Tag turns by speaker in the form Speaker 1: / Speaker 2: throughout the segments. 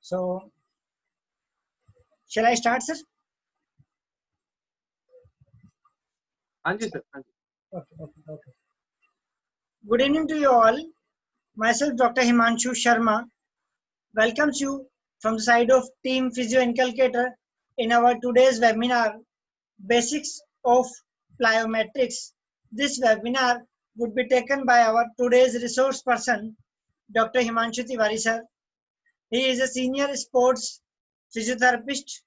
Speaker 1: So, shall I start, sir?
Speaker 2: Anji sir.
Speaker 1: Okay. Good evening to you all. Myself, Dr. Himanshu Sharma, welcomes you from the side of Team Physio Inculcator in our today's webinar, Basics of Plyometrics. This webinar would be taken by our today's resource person, Dr. Himanshu Tiwari sir. He is a senior sports physiotherapist,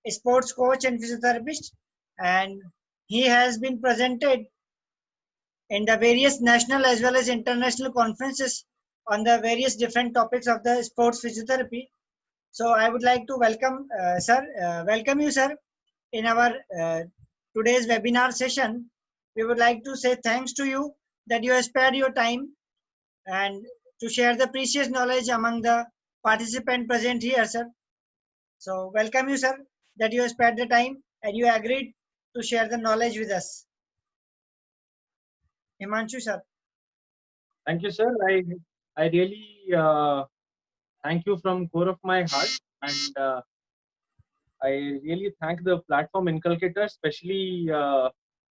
Speaker 1: a sports coach and physiotherapist, and he has been presented in the various national as well as international conferences on the various different topics of the sports physiotherapy. So I would like to welcome you, sir, in our today's webinar session. We would like to say thanks to you that you have spared your time and to share the precious knowledge among the participants present here, sir. So welcome you, sir, that you have spared the time and you agreed to share the knowledge with us. Himanshu, sir.
Speaker 2: Thank you, sir. I really thank you from core of my heart, and I really thank the platform inculcator, especially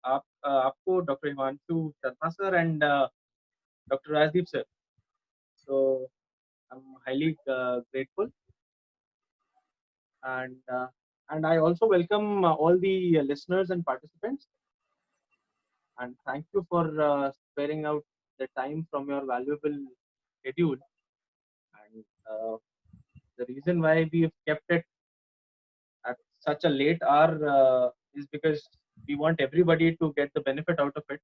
Speaker 2: आपको Dr. Himanshu Sharma sir and Dr. Rajdeep sir. So I'm highly grateful, and I also welcome all the listeners and participants, and thank you for sparing out the time from your valuable schedule. And the reason why we have kept it at such a late hour is because we want everybody to get the benefit out of it.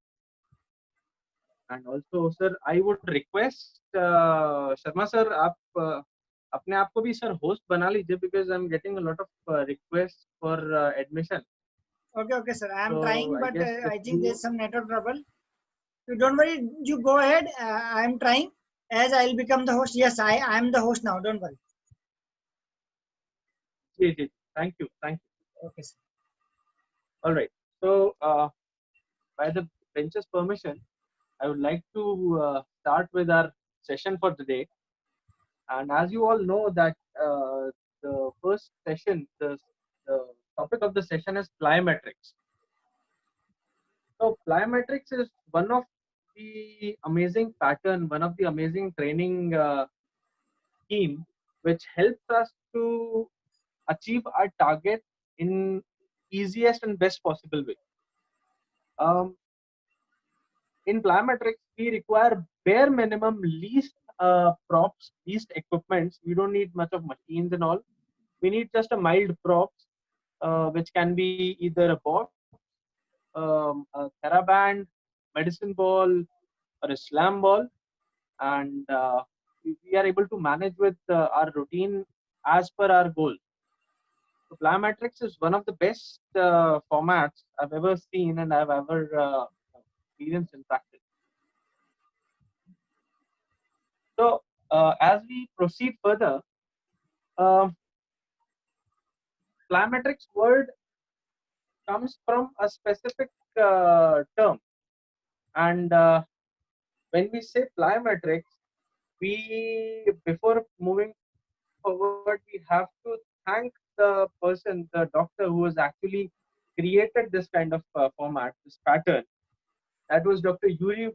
Speaker 2: And also, sir, I would request Sharma sir, आप अपने आप को भी sir host बना लीजिए, because I'm getting a lot of requests for admission.
Speaker 1: Okay, sir. I am
Speaker 2: So
Speaker 1: trying,
Speaker 2: I
Speaker 1: but
Speaker 2: guess if
Speaker 1: I think
Speaker 2: you,
Speaker 1: there's some network trouble. So don't worry, you go ahead. I am trying as I'll become the host. Yes, I am the host now. Don't worry.
Speaker 2: thank you.
Speaker 1: Okay, sir.
Speaker 2: All right. So by the bench's permission, I would like to start with our session for today. And as you all know that the first session, the topic of the session is plyometrics. So plyometrics is one of the amazing pattern, one of the amazing training scheme which helps us to achieve our target in easiest and best possible way. In plyometrics, we require bare minimum, least props, least equipments. We don't need much of machines and all. We need just a mild props, which can be either a box, a TheraBand, medicine ball, or a slam ball, and we are able to manage with our routine as per our goal. So plyometrics is one of the best formats I've ever seen and I've ever experienced in practice. So as we proceed further, plyometrics word comes from a specific term, and when we say plyometrics, we, before moving forward, we have to thank the person, the doctor who has actually created this kind of format, this pattern. That was Dr. Yuri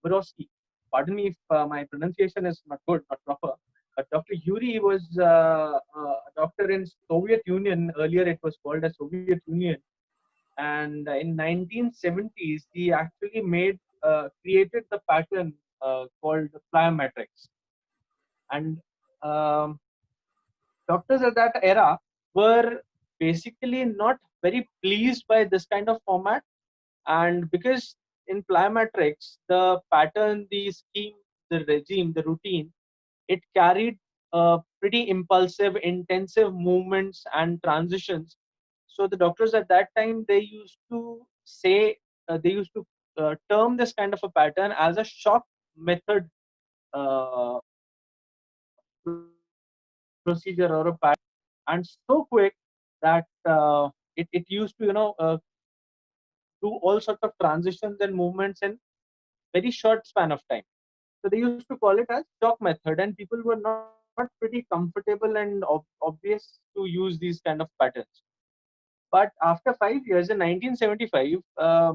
Speaker 2: Borowski. Pardon me if my pronunciation is not good, not proper. But Dr. Yuri was a doctor in Soviet Union. Earlier, it was called as Soviet Union. And in 1970s, he actually created the pattern called plyometrics. And doctors at that era were basically not very pleased by this kind of format, and because in plyometrics, the pattern, the scheme, the regime, the routine, it carried pretty impulsive, intensive movements and transitions. So the doctors at that time, they used to say, they used to term this kind of a pattern as a shock method uh, procedure or a pattern, and so quick that it used to, do all sorts of transitions and movements in very short span of time. So they used to call it as shock method, and people were not not pretty comfortable and obvious to use these kind of patterns. But after 5 years, in 1975, uh,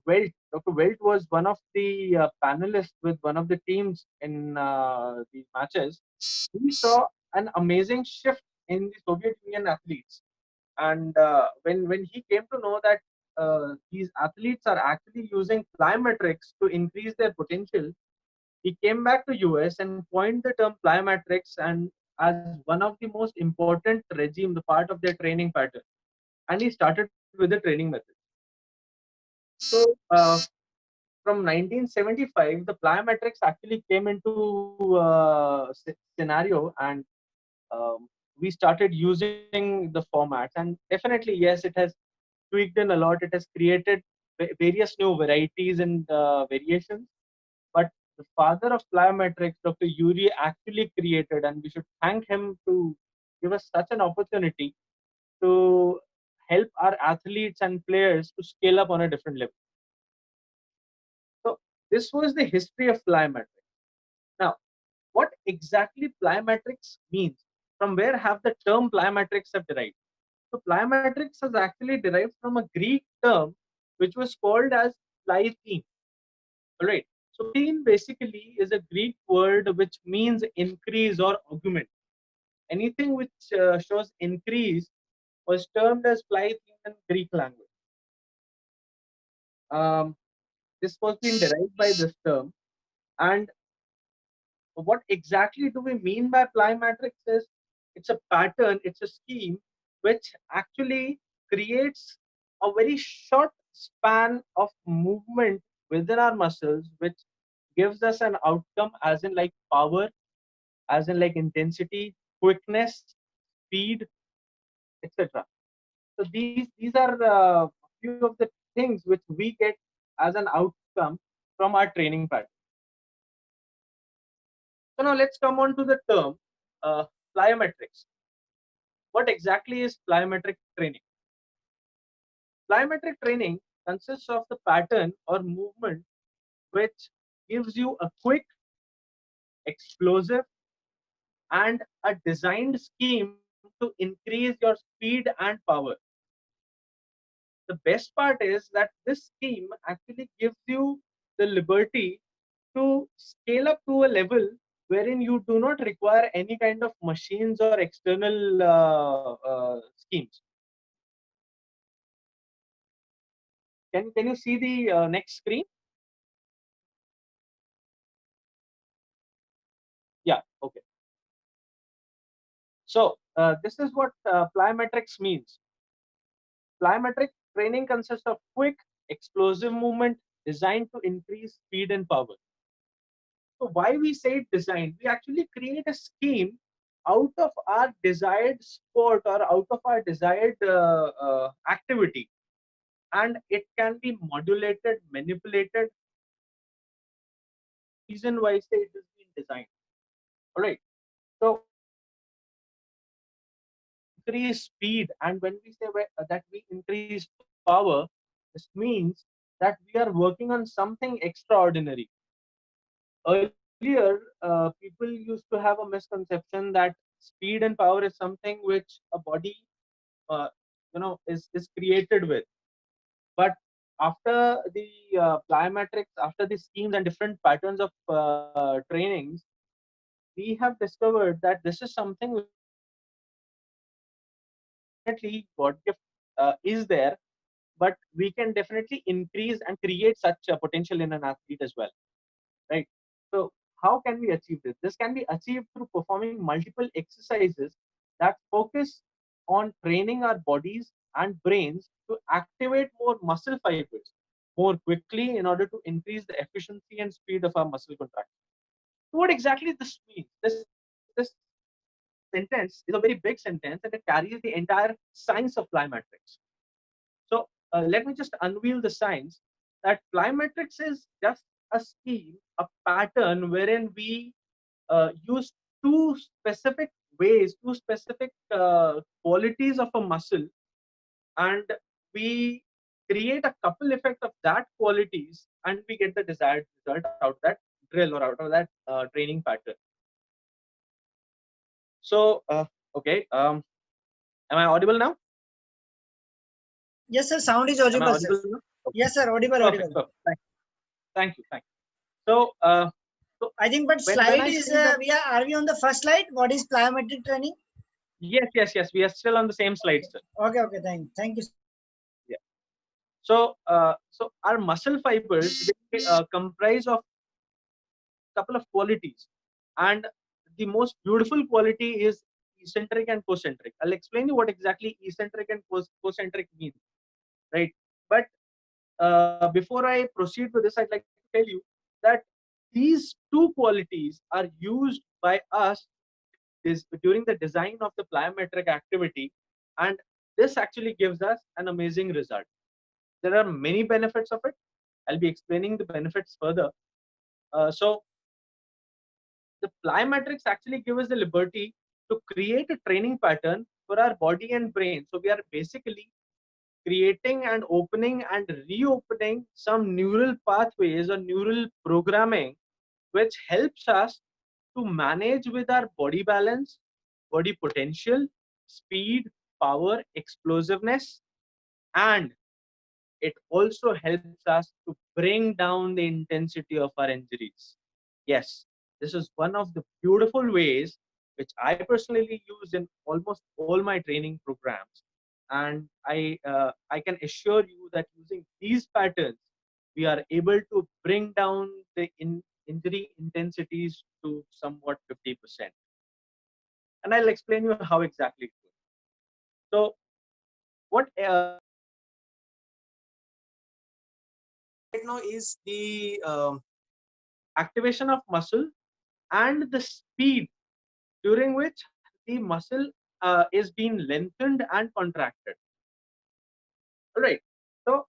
Speaker 2: Welt, Dr. Welt was one of the panelists with one of the teams in the matches. We saw an amazing shift in the Soviet Union athletes, and when he came to know that these athletes are actually using plyometrics to increase their potential, he came back to US and coined the term plyometrics and as one of the most important regime, the part of their training pattern, and he started with the training method. So from 1975, the plyometrics actually came into scenario, and we started using the formats. And definitely, yes, it has tweaked in a lot. It has created various new varieties and variations. But the father of plyometrics, Dr. Yuri, actually created, and we should thank him to give us such an opportunity to help our athletes and players to scale up on a different level. So this was the history of plyometrics. Now, what exactly plyometrics means? From where have the term plyometrics have derived? So plyometrics has actually derived from a Greek term which was called as plyotheme. All right. So theme basically is a Greek word which means increase or augment. Anything which shows increase was termed as plyotheme in Greek language. Um, this was being derived by this term. And what exactly do we mean by plyometrics is it's a pattern, it's a scheme which actually creates a very short span of movement within our muscles, which gives us an outcome as in like power, as in like intensity, quickness, speed, etc. So these are a few of the things which we get as an outcome from our training pattern. So now let's come on to the term plyometrics. What exactly is plyometric training? Plyometric training consists of the pattern or movement which gives you a quick, explosive, and a designed scheme to increase your speed and power. The best part is that this scheme actually gives you the liberty to scale up to a level wherein you do not require any kind of machines or external schemes. Can you see the next screen? Yeah, okay. So this is what plyometrics means. Plyometric training consists of quick, explosive movement designed to increase speed and power. So why we say designed? We actually create a scheme out of our desired sport or out of our desired activity, and it can be modulated, manipulated. Reason why I say it is being designed. All right. So increase speed, and when we say that we increase power, this means that we are working on something extraordinary. Earlier, people used to have a misconception that speed and power is something which a body, uh, is created with. But after the plyometrics, after the schemes and different patterns of trainings, we have discovered that this is something which definitely God gift is there, but we can definitely increase and create such a potential in an athlete as well, right? So how can we achieve this? This can be achieved through performing multiple exercises that focus on training our bodies and brains to activate more muscle fibers more quickly in order to increase the efficiency and speed of our muscle contraction. So what exactly this means? This sentence is a very big sentence and it carries the entire science of plyometrics. So let me just unveil the science that plyometrics is just a scheme, a pattern wherein we use two specific ways, two specific qualities of a muscle, and we create a couple effect of that qualities, and we get the desired result out of that drill or out of that training pattern. So okay, am I audible now?
Speaker 1: Yes, sir. Sound is
Speaker 2: Am I
Speaker 1: audible, sir.
Speaker 2: audible now? Okay.
Speaker 1: Yes, sir. Audible,
Speaker 2: Perfect,
Speaker 1: audible.
Speaker 2: perfect. Thank you, thank you. So so
Speaker 1: I think, but
Speaker 2: when
Speaker 1: slide
Speaker 2: I
Speaker 1: is
Speaker 2: say that,
Speaker 1: are we on the first slide? What is plyometric training?
Speaker 2: yes, we are still on the same slide, sir.
Speaker 1: Okay, okay. Thank you.
Speaker 2: Yeah. So so our muscle fibers, they comprise of couple of qualities, and the most beautiful quality is eccentric and concentric. I'll explain you what exactly eccentric and concentric means, right? But before I proceed with this, I'd like to tell you that these two qualities are used by us during the design of the plyometric activity, and this actually gives us an amazing result. There are many benefits of it. I'll be explaining the benefits further. So the plyometrics actually give us the liberty to create a training pattern for our body and brain. So we are basically creating and opening and reopening some neural pathways or neural programming which helps us to manage with our body balance, body potential, speed, power, explosiveness, and it also helps us to bring down the intensity of our injuries. Yes, this is one of the beautiful ways which I personally use in almost all my training programs. And I can assure you that using these patterns, we are able to bring down the injury intensities to somewhat 50%. And I'll explain you how exactly it goes. So, what right now is the activation of muscle and the speed during which the muscle is being lengthened and contracted. All right. So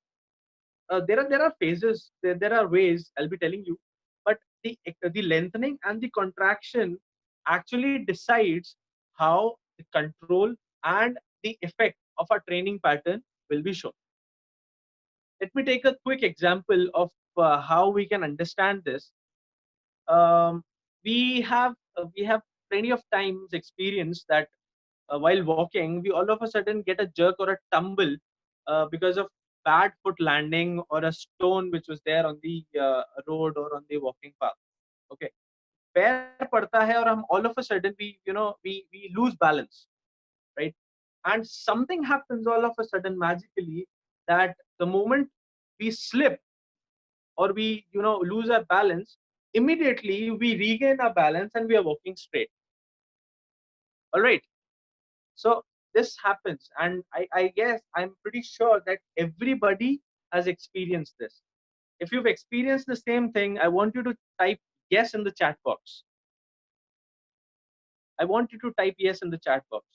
Speaker 2: there are phases. There are ways. I'll be telling you, but the lengthening and the contraction actually decides how the control and the effect of a training pattern will be shown. Let me take a quick example of how we can understand this. um, we have plenty of times experience that while walking we all of a sudden get a jerk or a tumble because of bad foot landing or a stone which was there on the road or on the walking path. Okay, पैर पड़ता है और हम all of a sudden we lose balance, right? And something happens all of a sudden magically, that the moment we slip or we lose our balance, immediately we regain our balance and we are walking straight. All right. So this happens, and I guess I'm pretty sure that everybody has experienced this. If you've experienced the same thing, I want you to type yes in the chat box. I want you to type yes in the chat box.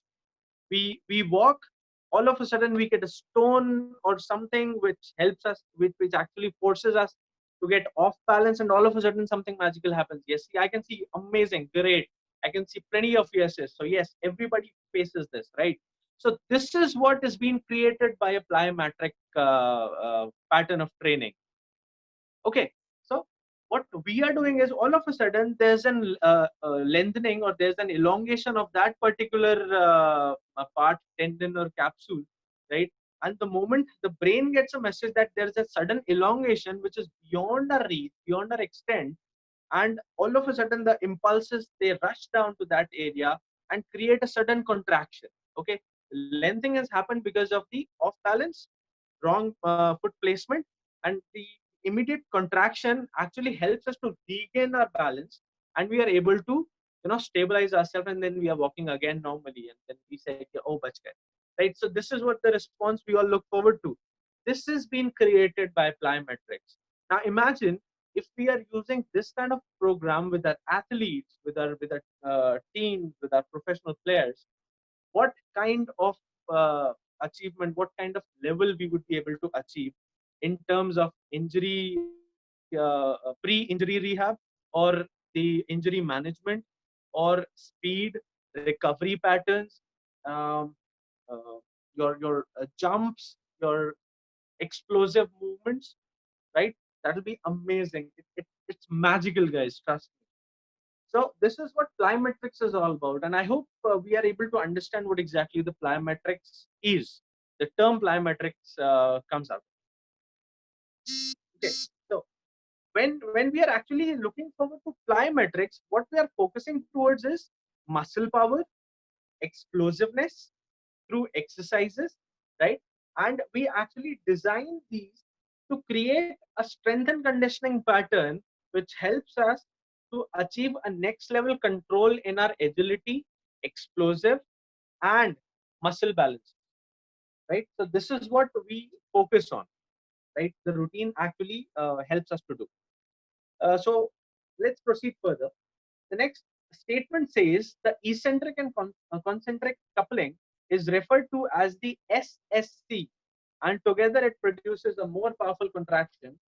Speaker 2: We walk, all of a sudden we get a stone or something which helps us, which actually forces us to get off balance, and all of a sudden something magical happens. Yes, see, I can see amazing, great. I can see plenty of yeses. So yes, everybody faces this, right? So this is what is being created by a plyometric pattern of training. Okay, so what we are doing is all of a sudden there's an lengthening or there's an elongation of that particular part, tendon or capsule, right? And the moment the brain gets a message that there's a sudden elongation which is beyond our reach, beyond our extent, and all of a sudden the impulses, they rush down to that area and create a sudden contraction. Okay, lengthening has happened because of the off balance, wrong foot placement, and the immediate contraction actually helps us to regain our balance, and we are able to stabilize ourselves, and then we are walking again normally, and then we say, oh, bach gaye. Right? So this is what the response we all look forward to. This is being created by plyometrics. Now imagine if we are using this kind of program with our athletes, with our teams, with our professional players, what kind of achievement, what kind of level we would be able to achieve in terms of injury, pre-injury rehab, or the injury management, or speed, recovery patterns, um, your jumps, your explosive movements, right? That will be amazing. It's magical, guys. Trust me. So this is what plyometrics is all about, and I hope we are able to understand what exactly the plyometrics is. The term plyometrics comes out. Okay, so when we are actually looking forward to plyometrics, what we are focusing towards is muscle power, explosiveness through exercises, right? And we actually design these to create a strength and conditioning pattern which helps us to achieve a next level control in our agility, explosive, and muscle balance, right? So this is what we focus on, right? The routine actually helps us to do. So let's proceed further. The next statement says the eccentric and concentric coupling is referred to as the SSC, and together it produces a more powerful contraction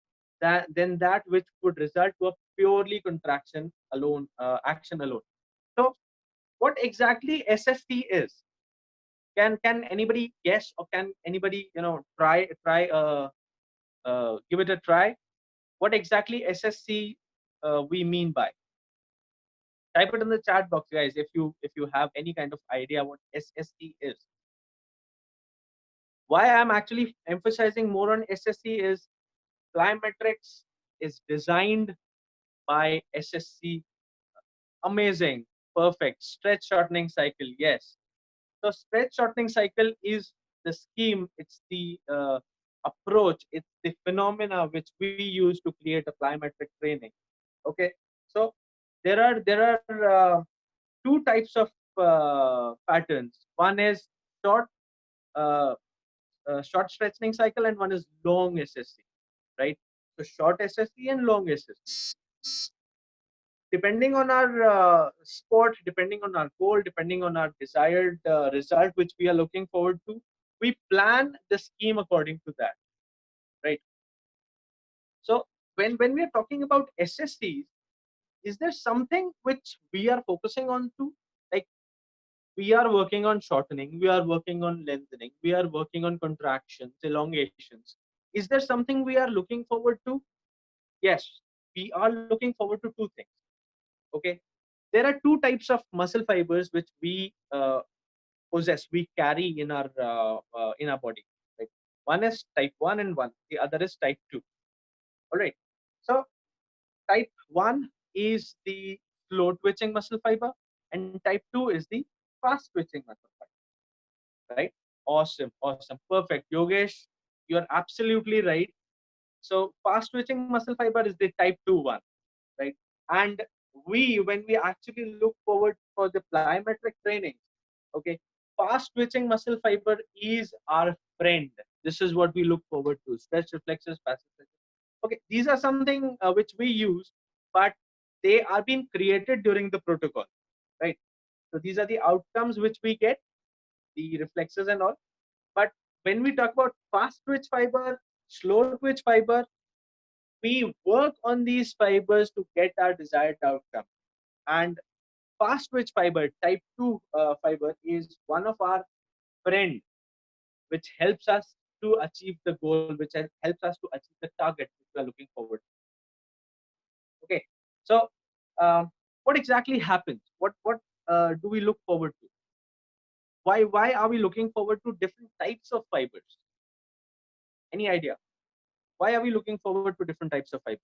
Speaker 2: than that which would result to a purely contraction alone, action alone. So what exactly SSC is? Can anybody guess, or can anybody give it a try? What exactly SSC we mean by? Type it in the chat box, guys, if you have any kind of idea what SSC is. Why I'm actually emphasizing more on SSC is plyometrics is designed by SSC. Amazing, perfect stretch shortening cycle. Yes, so stretch shortening cycle is the scheme. It's the approach. It's the phenomena which we use to create a plyometric training. Okay, so there are two types of patterns. One is short uh, short stretching cycle, and one is long SSC, right? So short SSC and long SSC. Depending on our sport, depending on our goal, depending on our desired result which we are looking forward to, we plan the scheme according to that, right? So when we are talking about SSCs, is there something which we are focusing on to? Like, we are working on shortening, we are working on lengthening, we are working on contractions, elongations. Is there something we are looking forward to? Yes, we are looking forward to two things. Okay, there are two types of muscle fibers which we possess, we carry in our body, right? One is type 1 and one, the other is type 2. All right, so type 1 is the slow twitching muscle fiber, and type 2 is the fast twitching muscle fiber, right? Awesome, awesome, perfect, Yogesh, you're absolutely right. So fast twitching muscle fiber is the type 2 one, right? And when we actually look forward for the plyometric training, okay, fast twitching muscle fiber is our friend. This is what we look forward to: stretch reflexes, passive reflexes. Okay, these are something which we use, but they are being created during the protocol, right? So these are the outcomes which we get, the reflexes and all. But when we talk about fast twitch fiber, slow twitch fiber, we work on these fibers to get our desired outcome. And fast twitch fiber, type 2 fiber, is one of our friend which helps us to achieve the goal, which helps us to achieve the target which we are looking forward to. Okay, so what exactly happens? What do we look forward to? Why are we looking forward to different types of fibers? Any idea? Why are we looking forward to different types of fibers?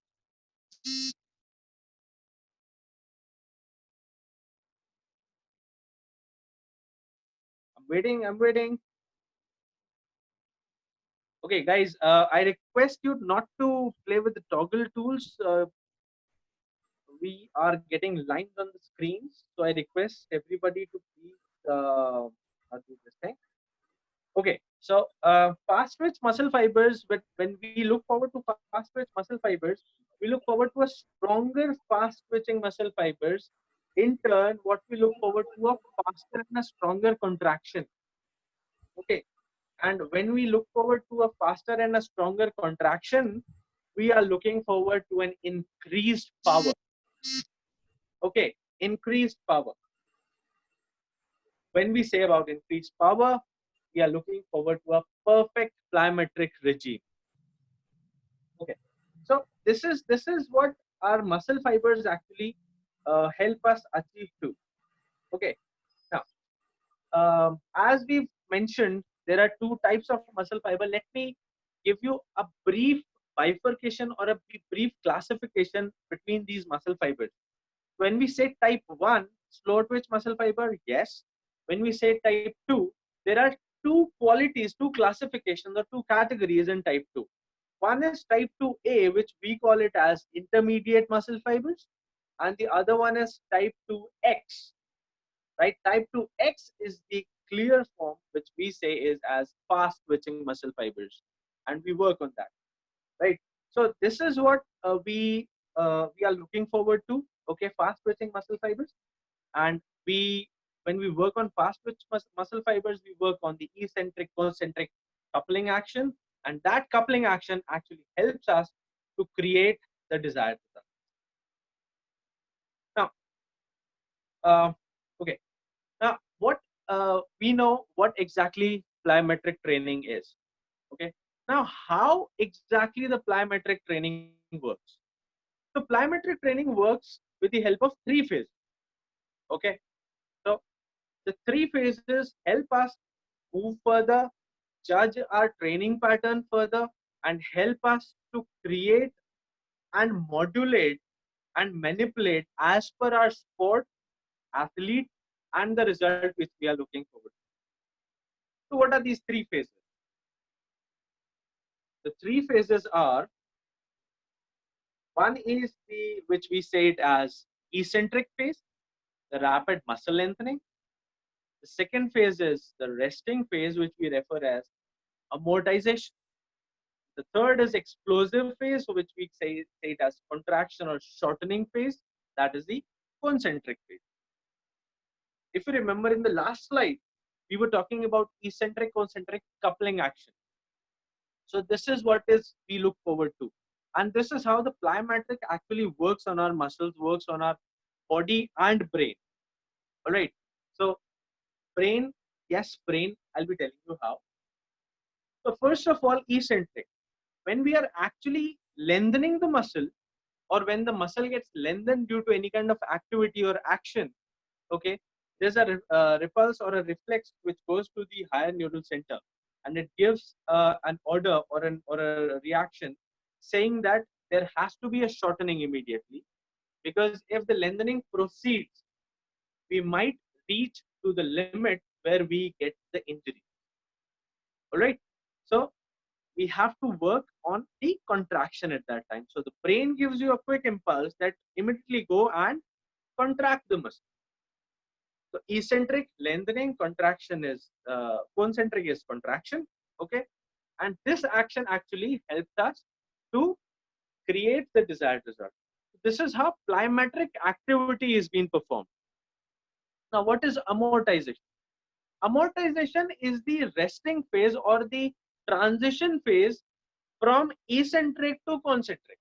Speaker 2: I'm waiting. Okay, guys, I request you not to play with the toggle tools. We are getting lines on the screens, so I request everybody to please do this thing. Okay, so fast twitch muscle fibers, but when we look forward to fast twitch muscle fibers, we look forward to a stronger fast twitching muscle fibers. In turn, what we look forward to a faster and a stronger contraction. Okay, and when we look forward to a faster and a stronger contraction, we are looking forward to an increased power. Okay, increased power. When we say about increased power, we are looking forward to a perfect plyometric regime. Okay, so this is what our muscle fibers actually help us achieve two. Okay. Now, as we've mentioned, there are two types of muscle fiber. Let me give you a brief bifurcation or a brief classification between these muscle fibers. When we say type 1, slow twitch muscle fiber, yes. When we say type 2, there are two qualities, two classifications or two categories in type 2. One is type 2A, which we call it as intermediate muscle fibers, and the other one is type 2X, right? Type 2X is the clear form, which we say is as fast twitching muscle fibers, and we work on that, right? So this is what we are looking forward to. Okay, fast twitching muscle fibers, and when we work on fast twitch muscle fibers, we work on the eccentric concentric coupling action, and that coupling action actually helps us to create the desired result. Now, okay, now what we know what exactly plyometric training is. Okay, now how exactly the plyometric training works? So plyometric training works with the help of three phases. Okay, so the three phases help us move further, judge our training pattern further, and help us to create and modulate and manipulate as per our sport, athlete, and the result which we are looking forward to. So what are these three phases? The three phases are, one is the which we say it as eccentric phase, the rapid muscle lengthening. The second phase is the resting phase, which we refer as amortization. The third is explosive phase, which we say it as contraction or shortening phase. That is the concentric phase. If you remember in the last slide, we were talking about eccentric concentric coupling action. So this is what is we look forward to. And this is how the plyometric actually works on our muscles, works on our body and brain. All right. So brain, yes, brain, I'll be telling you how. So first of all, eccentric. When we are actually lengthening the muscle, or when the muscle gets lengthened due to any kind of activity or action, okay, there's a repulse or a reflex which goes to the higher neural center, and it gives an order or a reaction saying that there has to be a shortening immediately, because if the lengthening proceeds, we might reach to the limit where we get the injury. All right. So we have to work on the contraction at that time. So the brain gives you a quick impulse that immediately go and contract the muscle. So eccentric lengthening, contraction is concentric is contraction. Okay, and this action actually helps us to create the desired result. This is how plyometric activity is being performed. Now, what is amortization? Amortization is the resting phase or the transition phase from eccentric to concentric.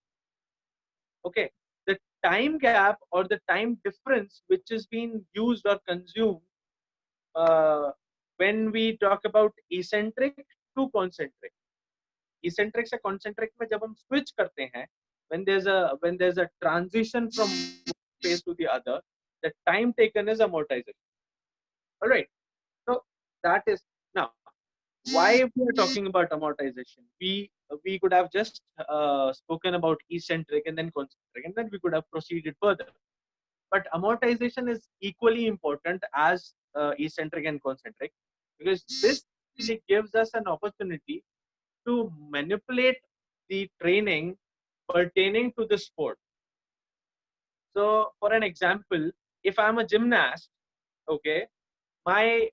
Speaker 2: Okay, the time gap or the time difference which is being used or consumed uh, when we talk about eccentric to concentric. Eccentric से concentric में जब हम switch करते हैं, when there's a transition from one phase to the other, the time taken is amortization. All right. So that is now why we are talking about amortization. We could have just spoken about eccentric and then concentric, and then we could have proceeded further. But amortization is equally important as eccentric and concentric, because this really gives us an opportunity to manipulate the training pertaining to the sport. So, for an example, if I'm a gymnast, okay, my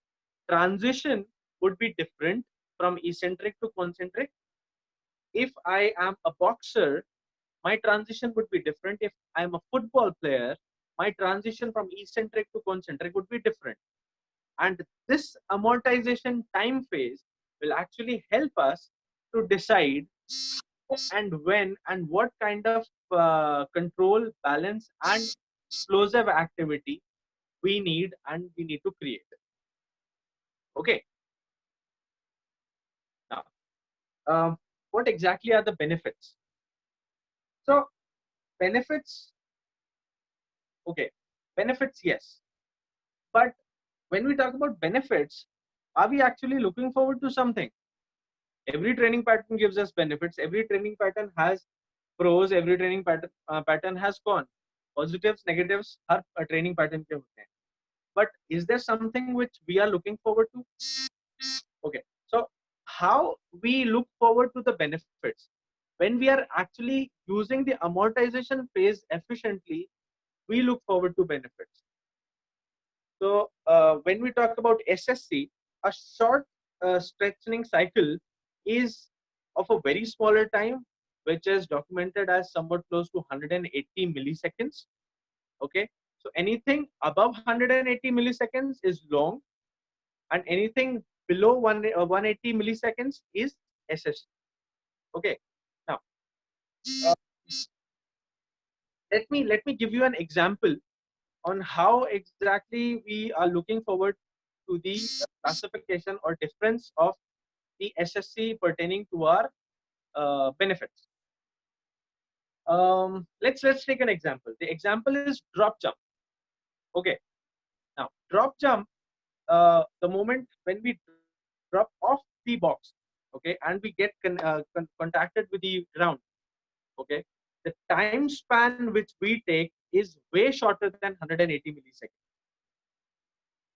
Speaker 2: transition would be different from eccentric to concentric. If I am a boxer, my transition would be different. If I'm a football player, my transition from eccentric to concentric would be different. And this amortization time phase will actually help us to decide and when and what kind of control, balance, and explosive activity we need and we need to create. Okay. Now, what exactly are the benefits? So, benefits. Okay. benefits, yes. But when we talk about benefits, are we actually looking forward to something? Every training pattern gives us benefits. Every training pattern has pros. Every training pattern has cons. Positives, negatives, her training pattern के होते हैं. But is there something which we are looking forward to? Okay, so how we look forward to the benefits? When we are actually using the amortization phase efficiently, we look forward to benefits. So when we talk about SSC, a short stretching cycle is of a very smaller time, which is documented as somewhat close to 180 milliseconds. Okay, so anything above 180 milliseconds is long, and anything below 180 milliseconds is SSC. Okay, now let me give you an example on how exactly we are looking forward to the classification or difference of the SSC pertaining to our benefits. Let's take an example. The example is drop jump. Okay, now drop jump. The moment when we drop off the box, okay, and we get contacted with the ground, okay, the time span which we take is way shorter than 180 milliseconds.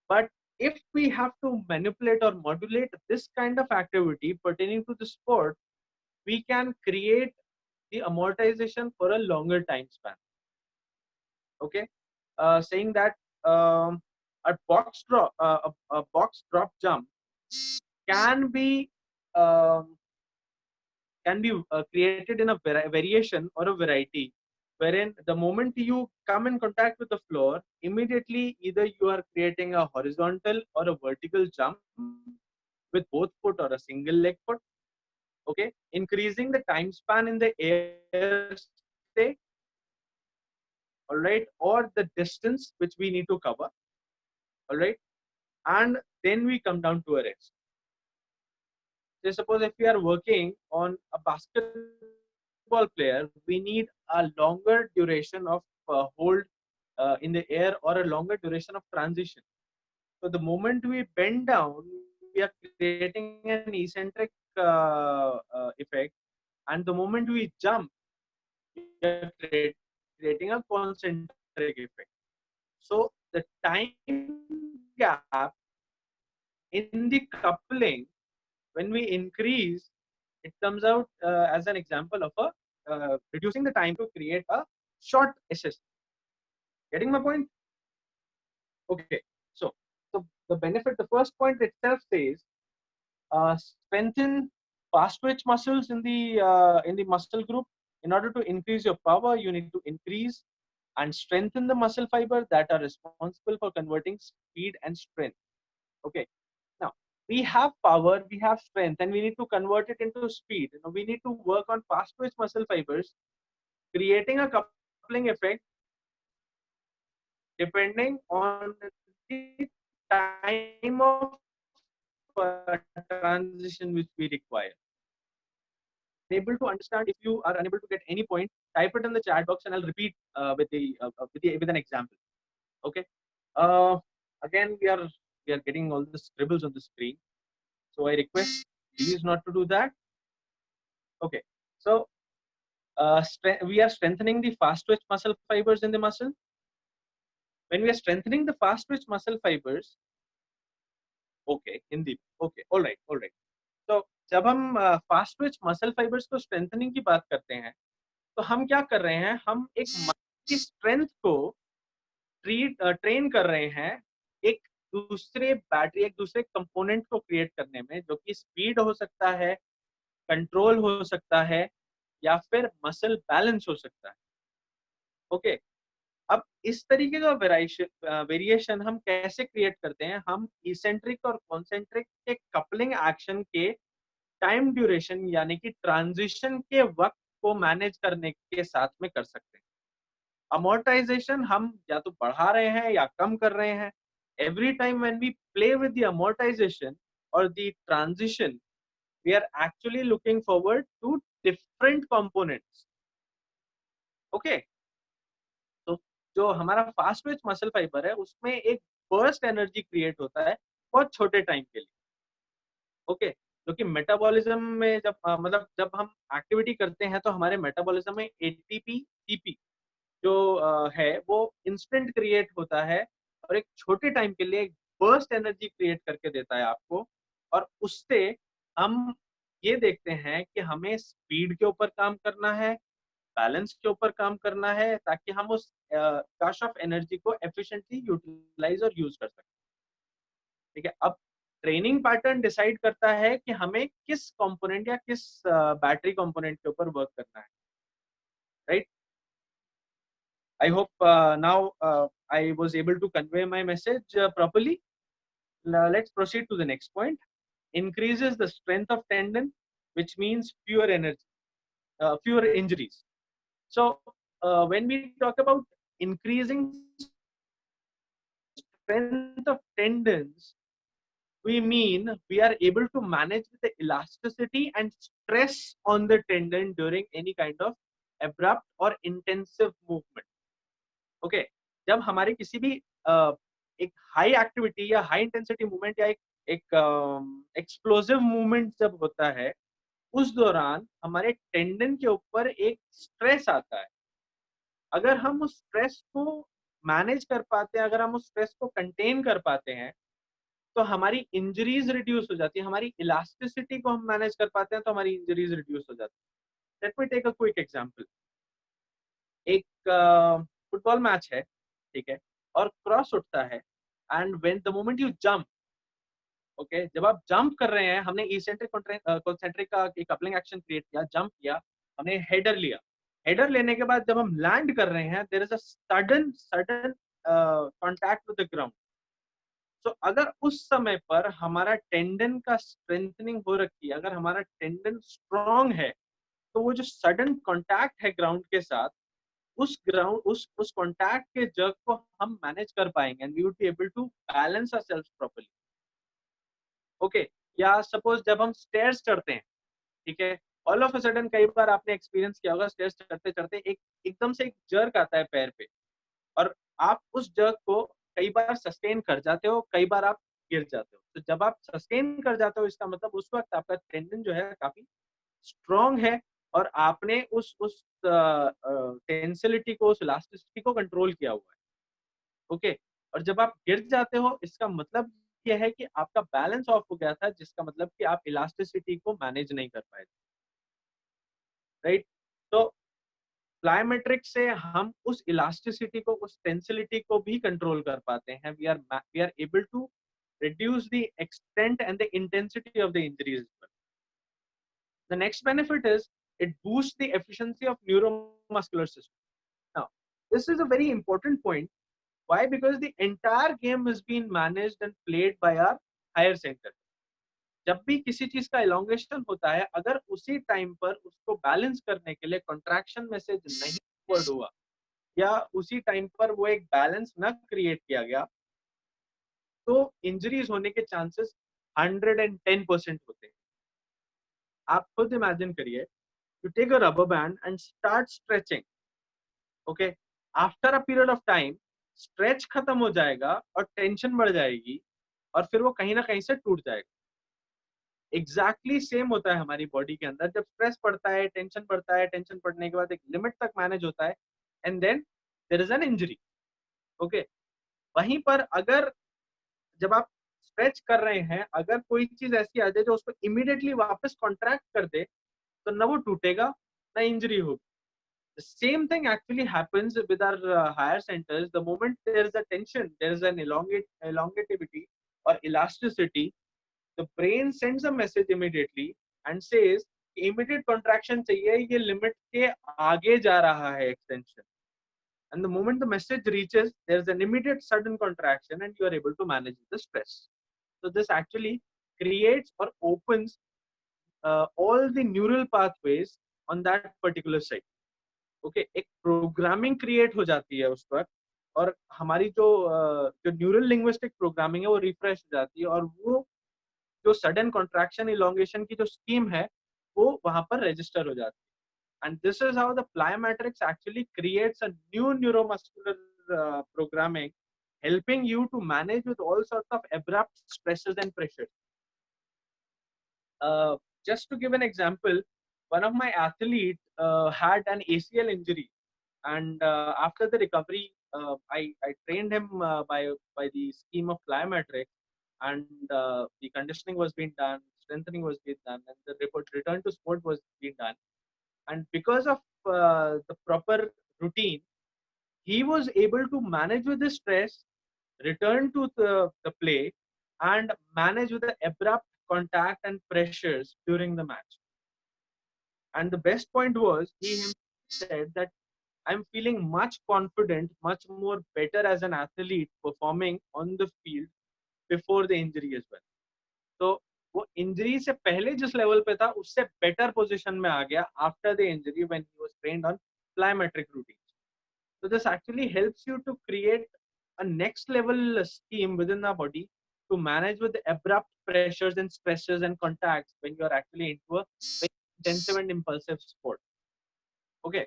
Speaker 2: But if we have to manipulate or modulate this kind of activity pertaining to the sport, we can create the amortization for a longer time span. Okay, saying that a box drop jump can be um, created in a variation or a variety, wherein the moment you come in contact with the floor, immediately either you are creating a horizontal or a vertical jump with both foot or a single leg foot, okay, increasing the time span in the air stay, all right, or the distance which we need to cover, all right, and then we come down to a rest. So suppose if we are working on a basketball player, we need a longer duration of hold in the air or a longer duration of transition. So the moment we bend down, we are creating an eccentric effect, and the moment we jump, we are creating a concentric effect. So the time gap in the coupling, when we increase, it comes out as an example of a reducing the time to create a short SSC. Getting my point? Okay. So the benefit, the first point itself says strengthen fast twitch muscles in the muscle group. In order to increase your power, you need to increase and strengthen the muscle fiber that are responsible for converting speed and strength. Okay. Now we have power, we have strength, and we need to convert it into speed. You know, we need to work on fast twitch muscle fibers, creating a coupling effect depending on the time of transition which we require. Unable to understand, if you are unable to get any point, type it in the chat box and I'll repeat with an example. Okay. Again, we are getting all the scribbles on the screen, so I request please not to do that. Okay. So we are strengthening the fast twitch muscle fibers in the muscle. When we are strengthening the fast twitch muscle fibers, okay, Hindi, okay, all right. तो जब हम fast Twitch muscle fibres को strengthening की बात करते हैं, तो हम क्या कर रहे हैं, हम एक मसल की स्ट्रेंथ को ट्रेन कर रहे हैं एक दूसरे कंपोनेंट को क्रिएट करने में, जो कि स्पीड हो सकता है, कंट्रोल हो सकता है, या फिर मसल बैलेंस हो सकता है. ओके, अब इस तरीके का वेरिएशन हम कैसे क्रिएट करते हैं? हम इसेंट्रिक और कॉन्सेंट्रिक के कपलिंग एक्शन के टाइम ड्यूरेशन यानी कि ट्रांजिशन के वक्त को मैनेज करने के साथ में कर सकते हैं. अमोर्टाइजेशन हम या तो बढ़ा रहे हैं या कम कर रहे हैं. Every time when we play with the amortization और the transition, we are actually looking forward to different components. Okay, so जो हमारा फास्ट ट्विच मसल फाइबर है उसमें एक बर्स्ट एनर्जी क्रिएट होता है बहुत छोटे टाइम के लिए। ओके, जो कि मेटाबॉलिज्म में जब मतलब जब हम एक्टिविटी करते हैं तो हमारे मेटाबॉलिज्म में एटीपी सीपी जो है वो इंस्टेंट क्रिएट होता है और एक छोटे टाइम के लिए एक बर्स्ट एनर्जी क्रिएट करके देता है आपको। और उससे हम ये देखते हैं कि हमें स्पीड के ऊपर काम करना है, बैलेंस के ऊपर काम करना है, ताकि हम उस कैश ऑफ एनर्जी को एफिशिएंटली यूटिलाइज और यूज कर सकें। ठीक है, अब ट्रेनिंग पैटर्न डिसाइड करता है कि हमें किस कंपोनेंट या किस बैटरी कंपोनेंट के ऊपर वर्क करना है, right. I hope now I was able to convey my message properly. Let's proceed to the next point. Increases the strength of tendon, which means fewer energy, fewer injuries. So when we talk about increasing strength of tendons, we mean we are able to manage the elasticity and stress on the tendon during any kind of abrupt or intensive movement. Okay, जब हमारे किसी भी एक high activity या high intensity movement या एक explosive movement जब होता है, उस दौरान हमारे टेंडन के ऊपर एक स्ट्रेस आता है। अगर हम उस स्ट्रेस को मैनेज कर पाते हैं, अगर हम उस स्ट्रेस को कंटेन कर पाते हैं, तो हमारी इंजरीज रिड्यूस हो जाती है। हमारी इलास्टिसिटी को हम मैनेज कर पाते हैं तो हमारी इंजरीज रिड्यूस हो जाती है। Let me take a quick example. एक फुटबॉल मैच है, ठीक है, और क्रॉस उठता है, and when the moment you jump, okay, जब आप जंप कर रहे हैं, हमने इसेंट्रिक कॉन्सेंट्रिक का एक कपलिंग एक्शन क्रिएट किया, जंप किया, हमने हेडर लिया। हेडर लेने के बाद जब हम लैंड कर रहे हैं, there is a sudden contact with the ground. So अगर उस समय पर हमारा टेंडन का स्ट्रेंथनिंग हो रखी है, अगर हमारा टेंडन स्ट्रांग है, तो वो जो सडन कांटेक्ट है ग्राउंड के साथ, उस कांटेक्ट के जर्क को हम मैनेज कर पाएंगे and we would be able to balance ourselves properly. Okay, या सपोज जब हम स्टेयर्स चढ़ते हैं, ठीक है, ऑल ऑफ अ सडन कई बार आपने एक्सपीरियंस किया होगा, स्टेयर्स चढ़ते चढ़ते एक एकदम से एक जर्क आता है पैर पे, और आप उस जर्क को कई बार सस्टेन कर जाते हो, कई बार आप गिर जाते हो। तो जब आप सस्टेन कर जाते हो, इसका मतलब उस वक्त आपका टेंडन जो है काफी स्ट्रॉन्ग है और आपने उस टेंसिलिटी को, उस इलास्टिसिटी को कंट्रोल किया हुआ है। ओके, और जब आप गिर जाते हो, इसका मतलब यह है कि आपका बैलेंस ऑफ हो गया था, जिसका मतलब कि आप इलास्टिसिटी को मैनेज नहीं कर पाए, राइट। तो प्लायोमेट्रिक से हम उस इलास्टिसिटी को, उस टेंसिलिटी को भी कंट्रोल कर पाते हैं। We are able to reduce the extent and the intensity of the injuries. The next benefit is it boosts the efficiency of neuromuscular system. Now, this is a very important point. Why? Because the entire game has been managed and played by our higher center. जब भी किसी चीज का elongation होता है, अगर उसी time पर उसको बैलेंस करने के लिए कॉन्ट्रैक्शन मैसेज नहीं फॉरवर्ड हुआ या उसी टाइम पर वो एक बैलेंस न क्रिएट किया गया, तो इंजरीज होने के चांसेस 110% होते हैं। आप खुद इमेजिन करिए, you take a rubber band and start stretching, okay, after a period of time stretch खत्म हो जाएगा और टेंशन बढ़ जाएगी और फिर वो कहीं ना कहीं से टूट जाएगा। एग्जैक्टली सेम होता है हमारी बॉडी के अंदर। जब स्ट्रेस पड़ता है, टेंशन पड़ता है, टेंशन पड़ने के बाद एक लिमिट तक मैनेज होता है and then there is an injury. Okay, वहीं पर अगर जब आप स्ट्रेच कर रहे हैं, अगर कोई चीज ऐसी आ जाए जो उसको इमीडिएटली वापस कॉन्ट्रैक्ट कर दे, तो ना वो टूटेगा ना इंजरी होगी। The same thing actually happens with our higher centers. The moment there is a tension, there is an elongativity or elasticity, the brain sends a message immediately and says immediate contraction चाहिए, ये limit के आगे जा रहा है extension. And the moment the message reaches, there is an immediate sudden contraction and you are able to manage the stress. So this actually creates or opens all the neural pathways on that particular site. Okay, एक programming create हो जाती है उस वक्त और हमारी जो neural linguistic programming है वो रिफ्रेश हो जाती है और वो जो सडन कॉन्ट्रैक्शन इलोंगेशन की जो स्कीम है वो वहां पर रजिस्टर हो जाती है। And this is how the plyometrics actually creates a new neuromuscular programming, helping you to manage with all sorts of abrupt stresses and pressures. Just to give an example, one of my athletes had an ACL injury, and after the recovery, I trained him by the scheme of plyometrics, and the conditioning was being done, strengthening was being done, and the return to sport was being done. And because of the proper routine, he was able to manage with the stress, return to the play, and manage with the abrupt contact and pressures during the match. And the best point was, he himself said that I'm feeling much confident, much more better as an athlete performing on the field before the injury as well. तो वो injury से पहले जिस level पे था उससे better position में आ गया after the injury when he was trained on plyometric routines. So this actually helps you to create a next level scheme within the body to manage with the abrupt pressures and stresses and contacts when you are actually into a very intensive and impulsive sport. Okay.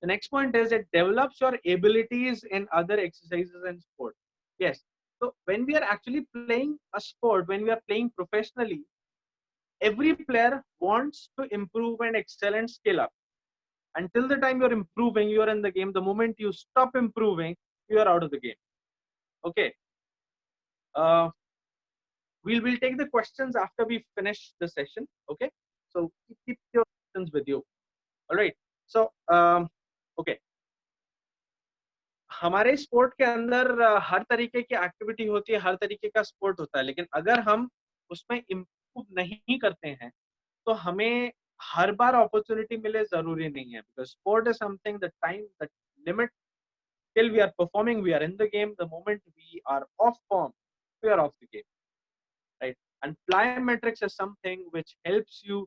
Speaker 2: The next point is it develops your abilities in other exercises and sport. Yes. So when we are actually playing a sport, when we are playing professionally, every player wants to improve and excel and scale up. Until the time you're improving, you're in the game. The moment you stop improving, you are out of the game. Okay. We'll take the questions after we finish the session. Okay. So keep your questions with you. All right. So okay. हमारे sport के अंदर हर तरीके की activity होती है, हर तरीके का sport होता है, लेकिन अगर हम उसमें इम्प्रूव नहीं करते हैं तो हमें हर बार अपॉर्चुनिटी मिले जरूरी नहीं है, because sport is something the time the limit till we are performing, we are in the game. The moment we are off form, we are off the game, right? And plyometrics is something which helps you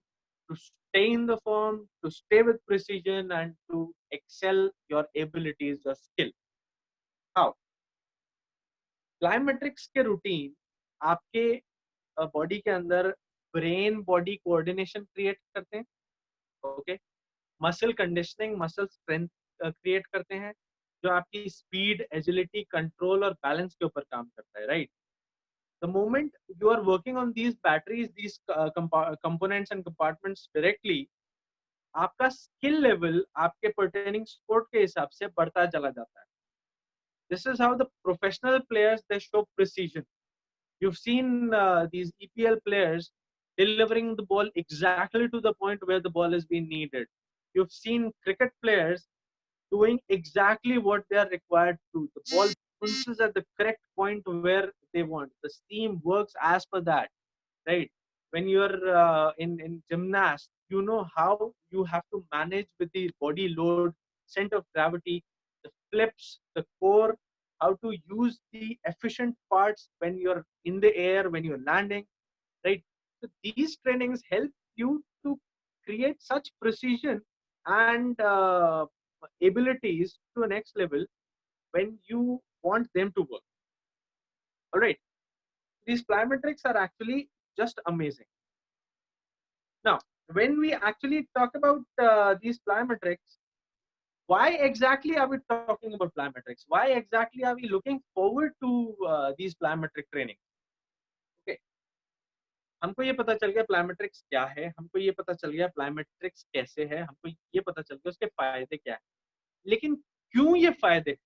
Speaker 2: to stay in the form, to stay with precision, and to excel your abilities, your skill. How? Plyometrics के routine आपके body के अंदर brain body coordination create करते हैं, ओके, muscle conditioning, muscle strength create करते हैं, जो आपकी स्पीड, एजिलिटी, कंट्रोल और बैलेंस के ऊपर काम करता है, right? The moment you are working on these batteries, these components and compartments directly, आपका स्किल लेवल आपके पर्टेनिंग स्पोर्ट के हिसाब से बढ़ता चला जाता है. This is how the professional players, they show precision. You've seen these EPL players delivering the ball exactly to the point where the ball is being needed. You've seen cricket players doing exactly what they are required to. The ball bounces at the correct point where they want. The steam works as per that, right? When you're in gymnast, you know how you have to manage with the body load, center of gravity, the flips, the core, how to use the efficient parts when you're in the air, when you're landing, right? So these trainings help you to create such precision and abilities to a next level when you want them to work. All right. These plyometrics are actually just amazing. Now, when we actually talk about these plyometrics, why exactly are we talking about plyometrics? Why exactly are we looking forward to these plyometric training? Okay, हमको ये पता चल गया plyometrics क्या है, हमको ये पता चल गया plyometrics कैसे है, हमको ये पता चल गया उसके फायदे क्या है, लेकिन क्यों ये फायदे,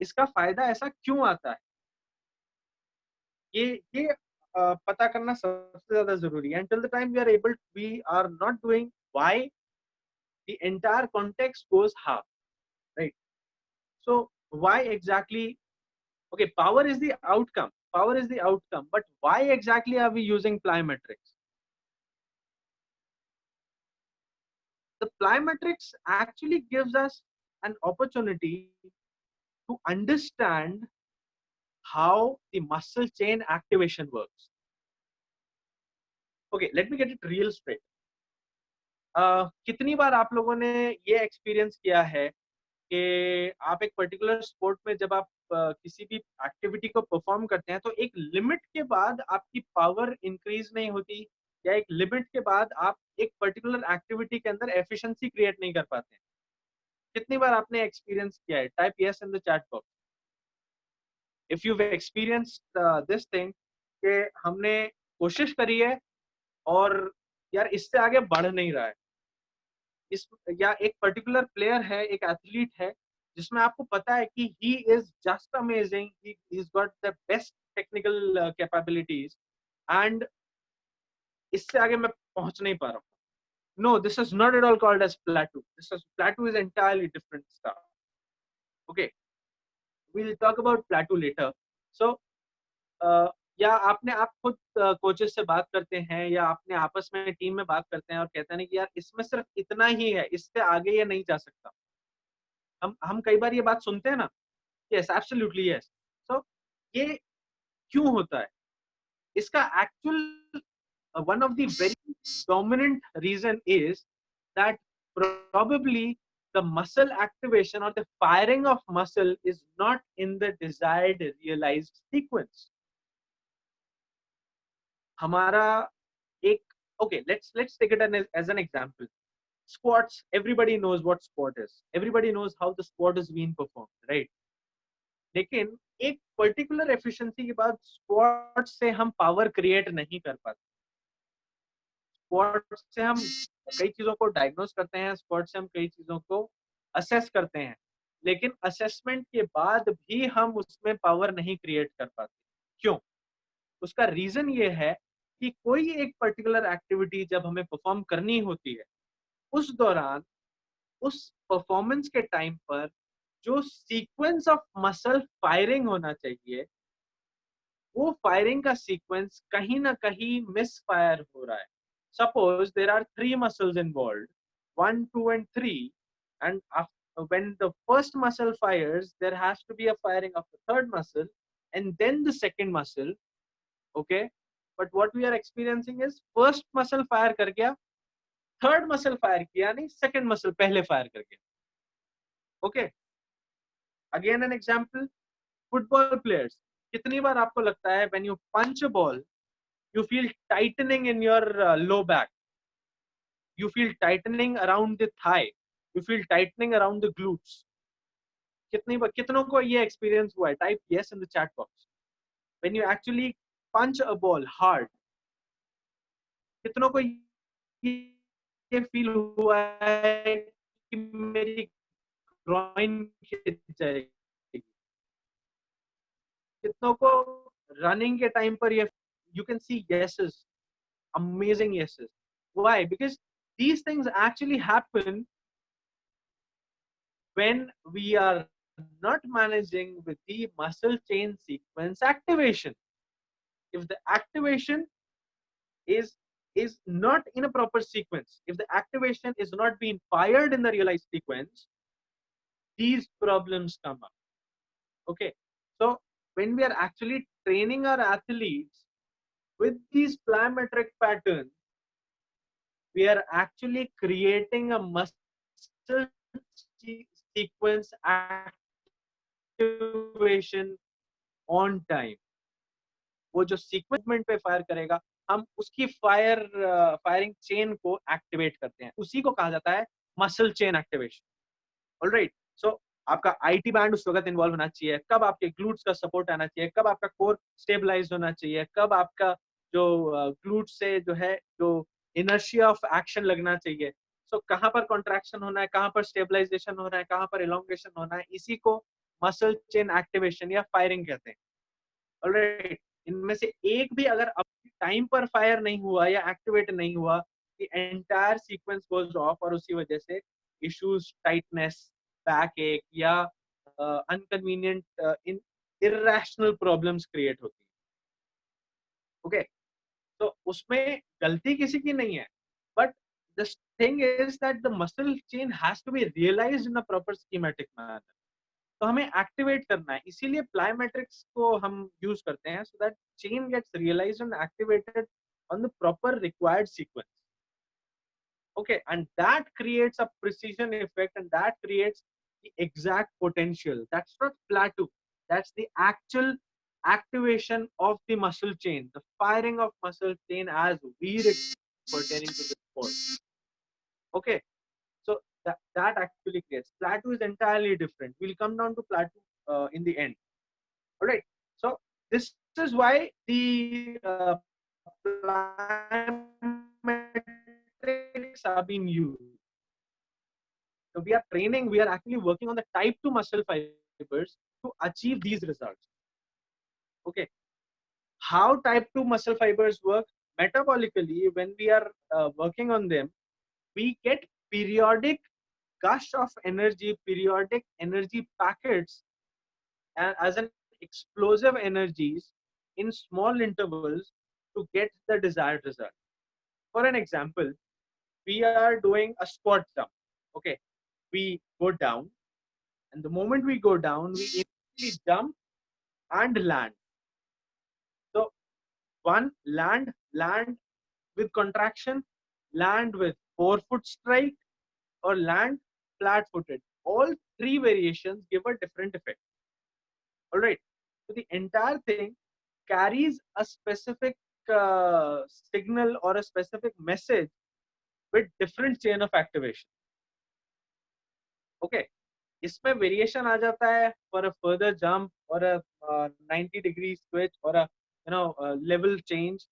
Speaker 2: इसका फायदा ऐसा क्यों आता है, ये पता करना सबसे ज्यादा जरूरी है. Until the time we are not doing why, the entire context goes half, right? So why exactly? Okay, power is the outcome. Power is the outcome, but why exactly are we using plyometrics? The plyometrics actually gives us an opportunity to understand how the muscle chain activation works. Okay, let me get it real straight. कितनी बार आप लोगों ने ये experience किया है कि आप एक पर्टिकुलर स्पोर्ट में जब आप किसी भी एक्टिविटी को परफॉर्म करते हैं तो एक लिमिट के बाद आपकी पावर इंक्रीज नहीं होती, या एक लिमिट के बाद आप एक पर्टिकुलर एक्टिविटी के अंदर एफिशिएंसी क्रिएट नहीं कर पाते हैं. कितनी बार आपने एक्सपीरियंस किया है? Type yes in the chat box if you experienced this thing कि हमने कोशिश करी है और यार इससे आगे बढ़ नहीं रहा है, इस या एक पर्टिकुलर प्लेयर है, एक एथलीट है जिसमें आपको पता है कि he is just amazing, he is got the best technical capabilities and इससे आगे मैं पहुंच नहीं पा रहा हूँ. No, this is not at all called as plateau. Plateau is entirely different stuff. Okay, we'll talk about plateau later. So, या आप खुद कोचेस से बात करते हैं या अपने आपस में टीम में बात करते हैं और कहते हैं कि यार इसमें सिर्फ इतना ही है, इससे आगे ये नहीं जा सकता. हम कई बार ये बात सुनते हैं ना. Yes, absolutely yes. सो ये क्यों होता है? इसका actual one of the very dominant reason is that probably the muscle activation or the firing of muscle is not in the desired realized sequence. हमारा एक okay, let's take it as an example. Squats, everybody knows what squat is, everybody knows how the squat is being performed, right? लेकिन एक particular efficiency के बाद squat से हम power create नहीं कर पाते. स्क्वाट से हम कई चीजों को डायग्नोस करते हैं, स्क्वाट से हम कई चीजों को असेस करते हैं, लेकिन असेसमेंट के बाद भी हम उसमें पावर नहीं क्रिएट कर पाते. क्यों? उसका रीजन ये है कि कोई एक पर्टिकुलर एक्टिविटी जब हमें परफॉर्म करनी होती है, उस दौरान उस परफॉर्मेंस के टाइम पर जो सीक्वेंस ऑफ मसल फायरिंग होना चाहिए, वो फायरिंग का सीक्वेंस कहीं ना कहीं मिस फायर हो रहा है. Suppose there are three muscles involved, 1, 2, and 3, and when the first muscle fires, there has to be a firing of the third muscle and then the second muscle. Okay, but what we are experiencing is first muscle fire कर गया, third muscle fire किया नहीं, second muscle पहले fire कर गया. Okay, again an example, football players. कितनी बार आपको लगता है when you punch a ball, you feel tightening in your low back, you feel tightening around the thigh, you feel tightening around the glutes. कितनों को ये experience हुआ है? Type yes in the chat box. When you actually punch a ball hard, कितनों को ये feel हुआ है कि मेरी ग्रॉइन खिंच जाएगी? कितनों को रनिंग के टाइम पर ये you can C yeses, amazing yeses. Why? Because these things actually happen when we are not managing with the muscle chain sequence activation. If the activation is not in a proper sequence, if the activation is not being fired in the realized sequence, these problems come up. Okay, so when we are actually training our athletes with these plyometric patterns, we are actually creating a muscle sequence activation on time. वो जो सीक्वेंसमेंट पे fire करेगा, हम उसकी firing chain को activate करते हैं. उसी को कहा जाता है मसल चेन एक्टिवेशन. ऑलराइट, सो आपका आईटी बैंड उस वक्त इन्वॉल्व होना चाहिए, कब आपके ग्लूट्स का सपोर्ट आना चाहिए, कब आपका कोर स्टेबलाइज होना चाहिए, कब आपका जो ग्लूट से जो है जो इनर्शिया ऑफ एक्शन लगना चाहिए. सो कहाँ पर कॉन्ट्रैक्शन होना है, कहाँ पर स्टेबलाइजेशन होना है, कहाँ पर इलोंगेशन होना है, इसी को मसल चेन एक्टिवेशन या फायरिंग कहते हैं. ऑलराइट, इनमें से एक भी अगर अपने टाइम पर फायर नहीं हुआ या एक्टिवेट नहीं हुआ, the entire sequence goes off और उसी वजह से इश्यूज, टाइटनेस, बैक एक या अनकन्वीनियंट इररेशनल प्रॉब्लम्स क्रिएट होती है. ओके, तो उसमें गलती किसी की नहीं है, but the thing is that the muscle chain has to be realised in a proper schematic manner. तो हमें एक्टिवेट करना है, इसीलिए प्लायोमेट्रिक्स को हम यूज करते हैं, so that chain gets realised and activated on the proper required sequence. Okay, and that creates a precision effect and that creates the exact potential. That's not plateau, that's the actual activation of the muscle chain, the firing of muscle chain as we pertaining to the sport. Okay, so that actually creates. Plateau is entirely different. We'll come down to plateau in the end. All right. So this is why the plyometrics are being used. So we are training. We are actually working on the type 2 muscle fibers to achieve these results. Okay. How type 2 muscle fibers work? Metabolically, when we are working on them, we get periodic gush of energy, periodic energy packets as an explosive energies in small intervals to get the desired result. For an example, we are doing a squat jump. Okay, we go down, and the moment we go down, we immediately jump and land. So one, land with contraction, land with forefoot strike, or land flat-footed. All three variations give a different effect. All right. So the entire thing carries a specific signal or a specific message with different chain of activation. Okay. इसमें variation आ जाता है for a further jump or a 90-degree switch or a level change.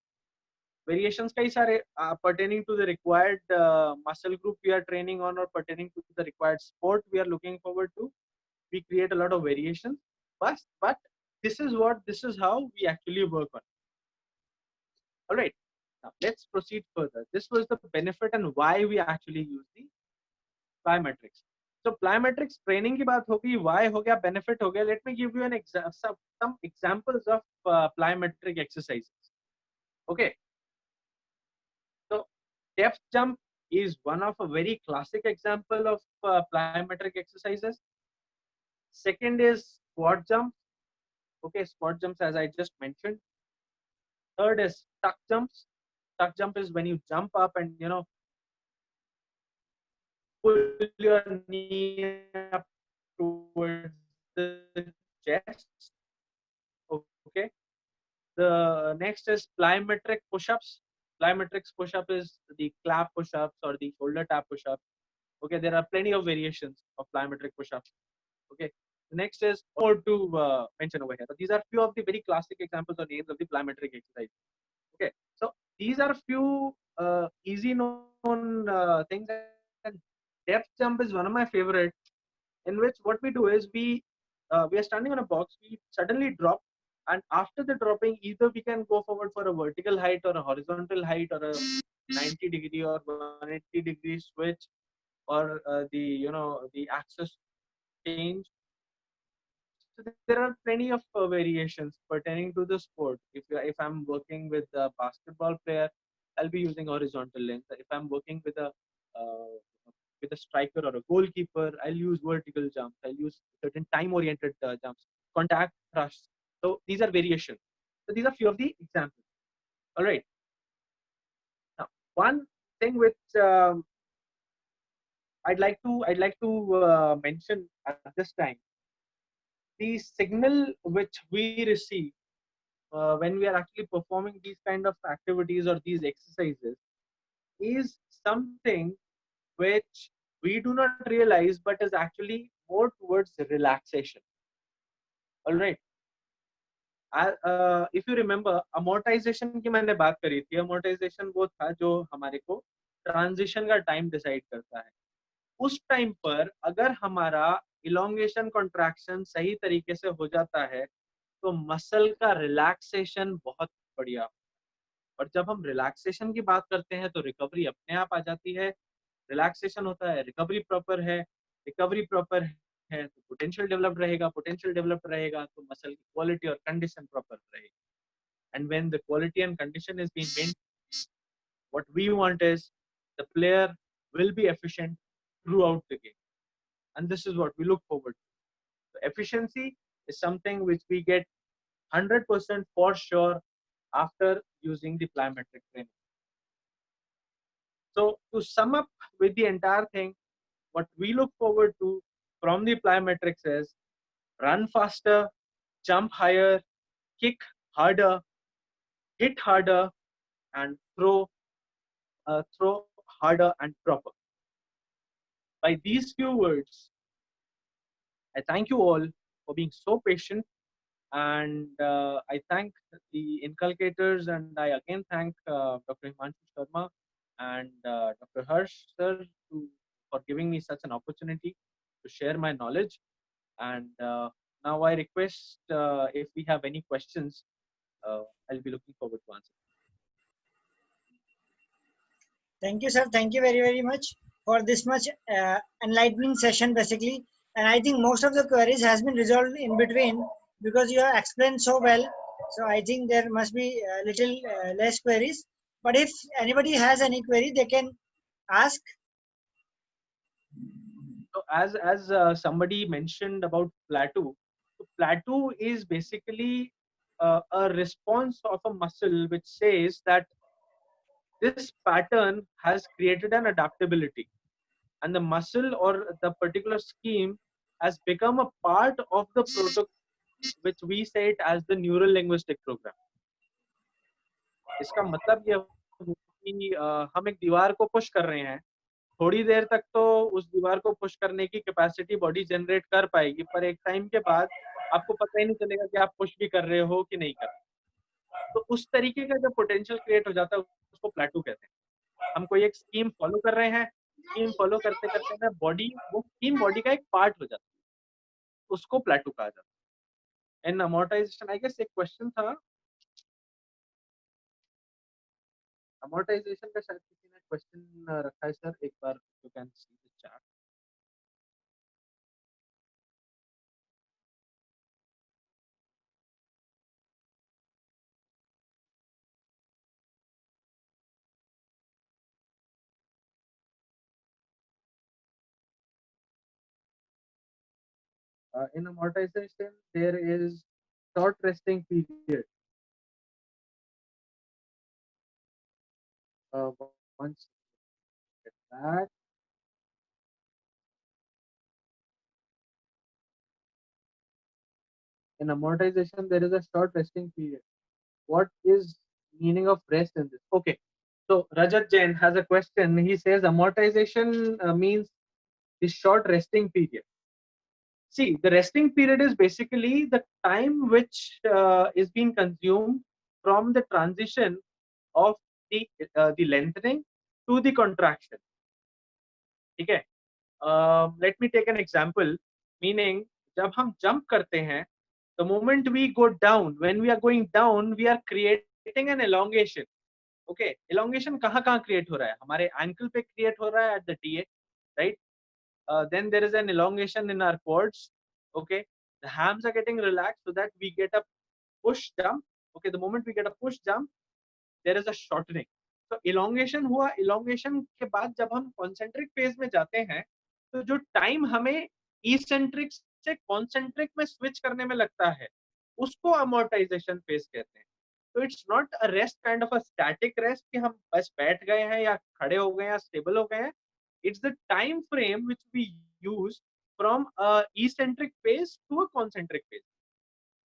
Speaker 2: Variations kai sare pertaining to the required muscle group we are training on or pertaining to the required sport we are looking forward to. We create a lot of variations, but this is how we actually work on. All right. Now let's proceed further. This was the benefit and why we actually use the plyometrics. So plyometrics training की बात होगी, why हो गया, benefit हो गया. Let me give you some examples of plyometric exercises. Okay. So depth jump is one of a very classic example of plyometric exercises. Second is squat jump. Okay, squat jumps as I just mentioned. Third is tuck jumps. Tuck jump is when you jump up and pull your knee up towards the chest. Okay. The next is plyometric push-ups. Plyometrics push-up is the clap push-ups or the shoulder tap push-up. Okay, there are plenty of variations of plyometric push-ups. Okay. The next is more to mention over here. So these are few of the very classic examples or names of the plyometric exercise. Okay, so these are few easy known things. And depth jump is one of my favorite, in which what we do is we are standing on a box, we suddenly drop, and after the dropping, either we can go forward for a vertical height or a horizontal height or a 90-degree or 180-degree switch or the axis change. So there are plenty of variations pertaining to the sport. If I'm working with a basketball player, I'll be using horizontal length. If I'm working with a striker or a goalkeeper, I'll use vertical jumps. I'll use certain time-oriented jumps, contact thrusts. So these are variations. So these are few of the examples. All right. Now, one thing which I'd like to mention at this time, the signal which we receive when we are actually performing these kind of activities or these exercises is something which we do not realize but is actually more towards relaxation. All right. If you remember, amortization की मैंने बात करी थी. Amortization वो था जो हमारे को ट्रांजिशन का टाइम डिसाइड करता है. उस टाइम पर अगर हमारा इलोंगेशन कॉन्ट्रैक्शन सही तरीके से हो जाता है तो मसल का रिलैक्सेशन बहुत बढ़िया. और जब हम रिलैक्सेशन की बात करते हैं तो रिकवरी अपने आप आ जाती है. रिलैक्सेशन होता है, रिकवरी प्रॉपर है, रिकवरी प्रॉपर है तो पोटेंशियल डेवलप रहेगा, पोटेंशियल डेवलप रहेगा तो मसल की क्वालिटी और कंडीशन प्रॉपर रहेगी. And when the quality and condition is being maintained, what we want is the player will be efficient throughout the game, and this is what we look forward to. So efficiency is something which we get 100% for sure after using the plyometric training. So to sum up with the entire thing, what we look forward to from the plyometrics is run faster, jump higher, kick harder, hit harder, and throw harder and proper. By these few words, I thank you all for being so patient, and I thank the inculcators, and I again thank Dr. Himanshu Sharma and Dr. Harsh sir for giving me such an opportunity to share my knowledge. And now I request if we have any questions, I'll be looking forward to answer.
Speaker 1: Thank you, sir. Thank you very, very much for this much enlightening session, basically. And I think most of the queries has been resolved in between because you have explained so well. So I think there must be a little less queries. But if anybody has any query, they can ask.
Speaker 2: So as somebody mentioned about plateau, so plateau is basically a response of a muscle which says that this pattern has created an adaptability, and the muscle or the particular scheme has become a part of the protocol, which we say it as the neural linguistic program. इसका मतलब ये हुआ कि हम एक दीवार को push कर रहे हैं, थोड़ी देर तक तो उस दीवार को पुश करने की कैपेसिटी बॉडी जनरेट कर पाएगी, पर एक टाइम के बाद आपको पता ही नहीं चलेगा कि आप पुश भी कर रहे हो कि नहीं कर रहे। तो उस तरीके का जब पोटेंशियल क्रिएट हो जाता है, उसको प्लेटो कहते हैं। हम कोई एक स्कीम फॉलो कर रहे हैं, स्कीम फॉलो करते करते ना बॉडी, वो स्कीम बॉडी का एक पार्ट हो जाता है, उसको प्लेटो कहा जाता है। एंड अमोर्टाइजेशन, आई गेस एक क्वेश्चन था अमोर्टाइजेशन का, शायद किसी ने क्वेश्चन रखा है सर, एक बार you can see the chat. In amortization, there is short resting period. Once you get that, in amortization, there is a short resting period. What is meaning of rest in this? Okay, so Rajat Jain has a question. He says amortization means the short resting period. See, the resting period is basically the time which is being consumed from the transition of the lengthening to the contraction. Okay. Let me take an example. Meaning, जब हम jump करते हैं, the moment we go down, when we are going down, we are creating an elongation. Okay, elongation कहाँ create हो रहा है? हमारे ankle पे create हो रहा है at the TA, right? Then there is an elongation in our quads. Okay, the hams are getting relaxed so that we get a push jump. Okay, the moment we get a push jump, there is a shortening. तो elongation हुआ, elongation के बाद जब हम concentric phase में जाते हैं, तो जो time हमें eccentric से concentric में switch करने में लगता है, उसको amortization phase कहते हैं। तो it's not a rest kind of a static rest कि हम बस बैठ गए हैं या खड़े हो गए या stable हो गए हैं। It's the time frame which we use from a eccentric phase to a concentric phase.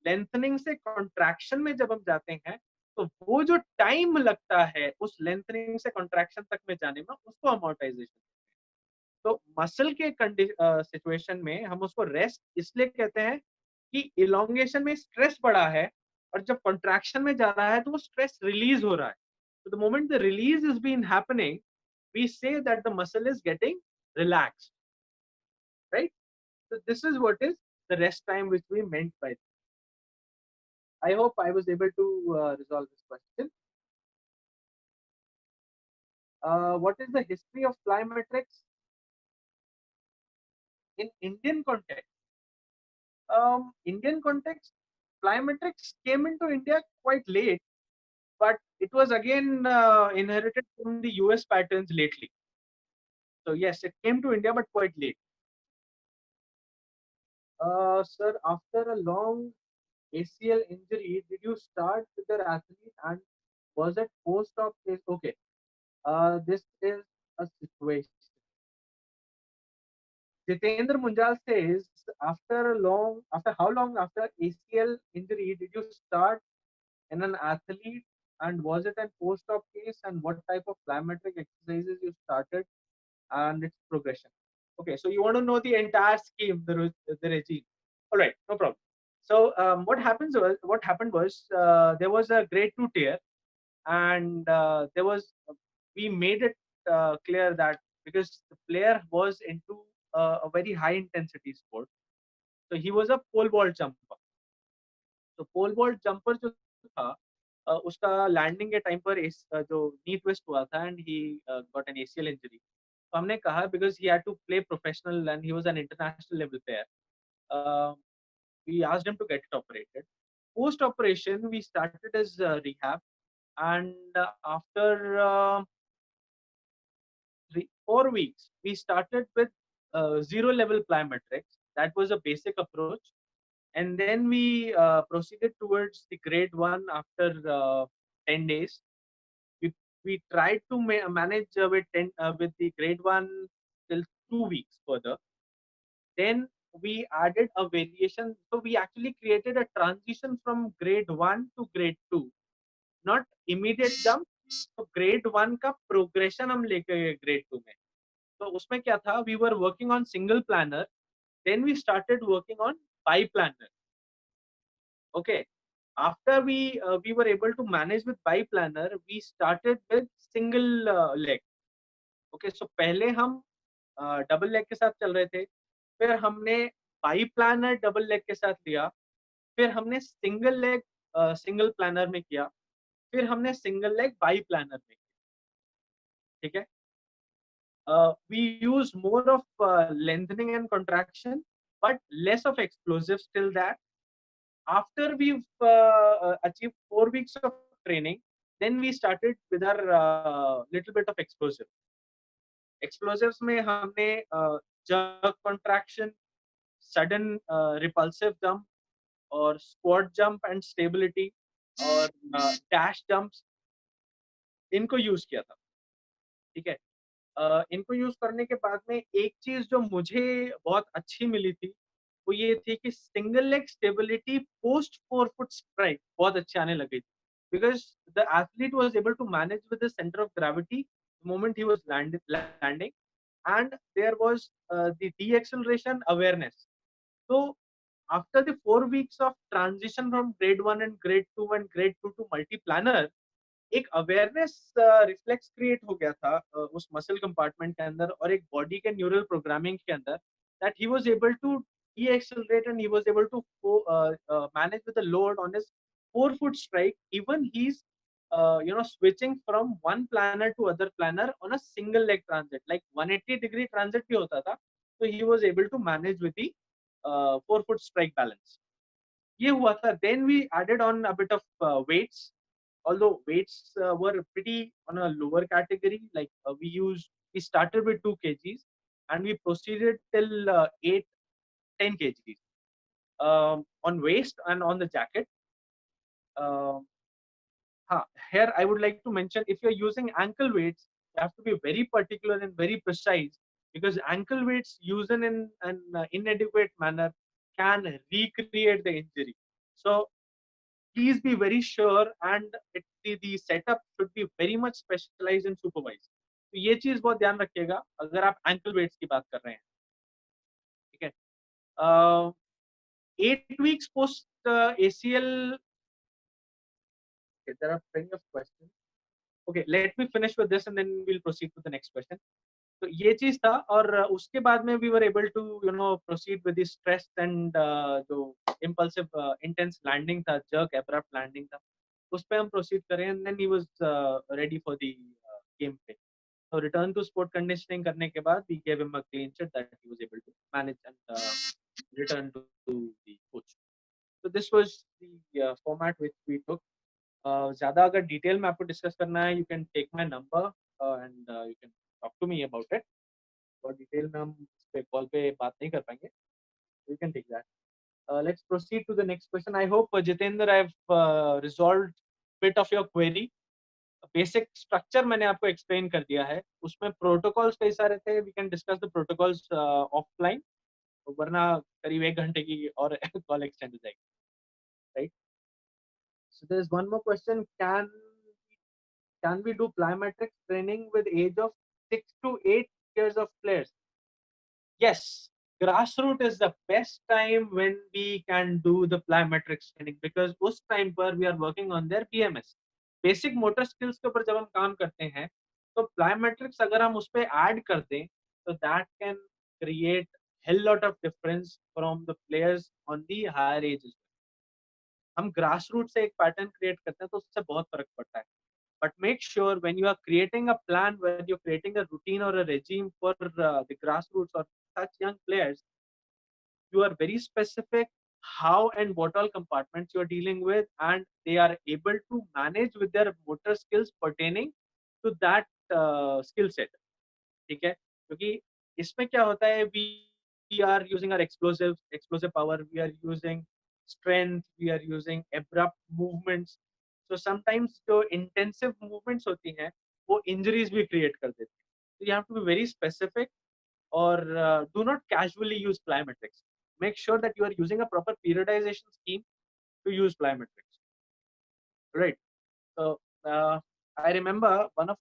Speaker 2: Lengthening से contraction में जब हम जाते हैं, तो वो जो टाइम लगता है उस लेंथनिंग से कॉन्ट्रैक्शन तक में जाने में, उसको अमोर्टाइजेशन। तो मसल के सिचुएशन में हम उसको रेस्ट इसलिए कहते हैं कि इलोंगेशन में स्ट्रेस बढ़ा है, और जब कॉन्ट्रैक्शन में जा रहा है तो वो स्ट्रेस रिलीज हो रहा है। तो the moment the release is been happening, we say that the muscle is getting relaxed, right? So this is what is the rest time which we meant by this. I hope I was able to resolve this question. What is the history of plyometrics in Indian context? Indian context, plyometrics came into India quite late, but it was again inherited from the US patterns lately. So yes, it came to India, but quite late. Sir, after a long ACL injury, did you start with your athlete, and was it post-op phase? Okay, this is a situation. Jitendra Munjal says, after how long after ACL injury did you start in an athlete, and was it a post-op case, and what type of plyometric exercises you started and its progression? Okay, so you want to know the entire scheme, the regime. All right, no problem. So what happened was there was a grade 2 tier, and we made it clear that because the player was into a very high intensity sport, so he was a pole vault jumper. तो pole vault jumper जो था उसका landing के time पर जो नी twist हुआ था and he got an ACL injury. तो हमने कहा because he had to play professional and he was an international level player, we asked him to get it operated. Post operation we started his rehab, and after 4 weeks we started with zero level plyometrics. That was a basic approach, and then we proceeded towards the grade 1 after 10 days. We tried to manage with the grade 1 till 2 weeks further. Then we added a variation, so we actually created a transition from grade 1 to grade 2, not immediate jump. तो grade 1 का progression हम लेके गए grade 2 में. तो उसमें क्या था, we were working on single planner, then we started working on biplanner. Okay, after we were able to manage with biplanner, we started with single leg. Okay, so पहले हम डबल लेग के साथ चल रहे थे, फिर हमने बाईप्लानर डबल लेग के साथ लिया, फिर हमने सिंगल लेग सिंगल प्लानर में किया, फिर हमने सिंगल लेग बाईप्लानर में किया. ठीक है, we use more of lengthening and contraction, but less of explosives till that. After we've achieved 4 weeks of training, then we started with our little bit of explosives में हमने jerk contraction, sudden repulsive jump, और squat jump and stability, और dash jumps, इनको use किया था. ठीक है, इनको यूज करने के बाद में एक चीज जो मुझे बहुत अच्छी मिली थी वो ये थी कि single leg stability post 4 foot strike बहुत अच्छी आने लगी थी, because the athlete was able to manage with the centre of gravity the moment he was landing, and there was the de-acceleration awareness. So after the 4 weeks of transition from grade 1 and grade 2 and grade 2 to multi-planner, एक awareness reflex create हो गया था उस muscle compartment के अंदर और एक body के न्यूरल प्रोग्रामिंग के अंदर, that he was able to de-accelerate and he was able to manage with the load on his 4 foot strike. Even he's switching from one planner to other planner on a single leg transit, like 180-degree transit भी होता था, so he was able to manage with the 4 foot strike balance. ये हुआ था. Then we added on a bit of weights, although weights were pretty on a lower category. Like we started with 2 kgs and we proceeded till 8-10 kgs on waist and on the jacket. Um Here I would like to mention, if you're using ankle weights, you have to be very particular and very precise, because ankle weights used in an inadequate manner can recreate the injury. So please be very sure, and the setup should be very much specialized and supervised. तो ये चीज बहुत ध्यान रखिएगा अगर आप ankle weights की बात कर रहे हैं. ठीक है, 8 weeks post ACL. Okay, there are plenty of questions. Okay, let me finish with this and then we'll proceed to the next question. तो ये चीज था, और उसके बाद में we were able to proceed with the stress and जो impulsive intense landing था, jerk abrupt landing था, उस पे हम प्रोसीड करें, and then he was ready for the game play. So return to sport conditioning करने के बाद we gave him a clean sheet that he was able to manage and return to the coach. So this was the format which we took. ज़्यादा अगर detail में आपको discuss करना है, you can take my number and you can talk to me about it. और detail में हम इस पे कॉल पे बात नहीं कर पाएंगे. You can take that. Let's proceed to the next question. I hope Jitendra, I've resolved bit of your query. Basic structure मैंने आपको explain कर दिया है. उसमें protocols कई सारे थे. We can discuss the protocols offline. वरना करीब 1 घंटे की और call extend हो जाएगी. Right? So there is one more question. Can we do plyometrics training with age of 6 to 8 years of players? yes, grassroots is the best time when we can do the plyometrics training, because उस time पर we are working on their BMS, basic motor skills के ऊपर जब हम काम करते हैं, तो plyometrics अगर हम उस पे add कर दें, तो that can create hell lot of difference from the players on the higher ages. हम grassroots से एक pattern create करते हैं, तो उससे बहुत फर्क पड़ता है. But make sure when you are creating a plan, when you're creating a routine or a regime for the grassroots or such young players, you are very specific how and what all compartments you are dealing with, and they are able to manage with their motor skills pertaining to that skill set. ठीक है, क्योंकि इसमें क्या होता है, we are using our explosive power, we are using strength, we are using abrupt movements. So sometimes जो intensive movements होती हैं वो injuries भी create कर देती हैं. So you have to be very specific, or do not casually use plyometrics. Make sure that you are using a proper periodization scheme to use plyometrics. Right. So I remember one of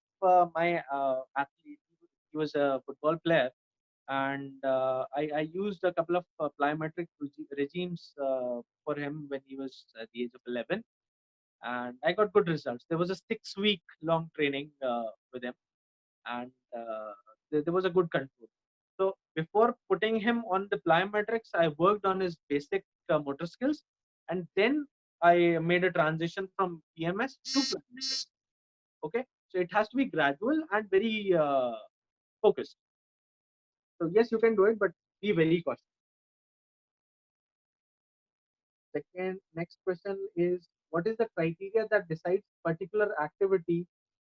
Speaker 2: my athletes. He was a football player, and I used a couple of plyometric regimes for him when he was at the age of 11, and I got good results. There was a 6-week long training with him, and there was a good control. So before putting him on the plyometrics, I worked on his basic motor skills, and then I made a transition from PMS to plyometrics. Okay, so it has to be gradual and very focused. So yes, you can do it, but be very cautious. Second, next question is, what is the criteria that decides particular activity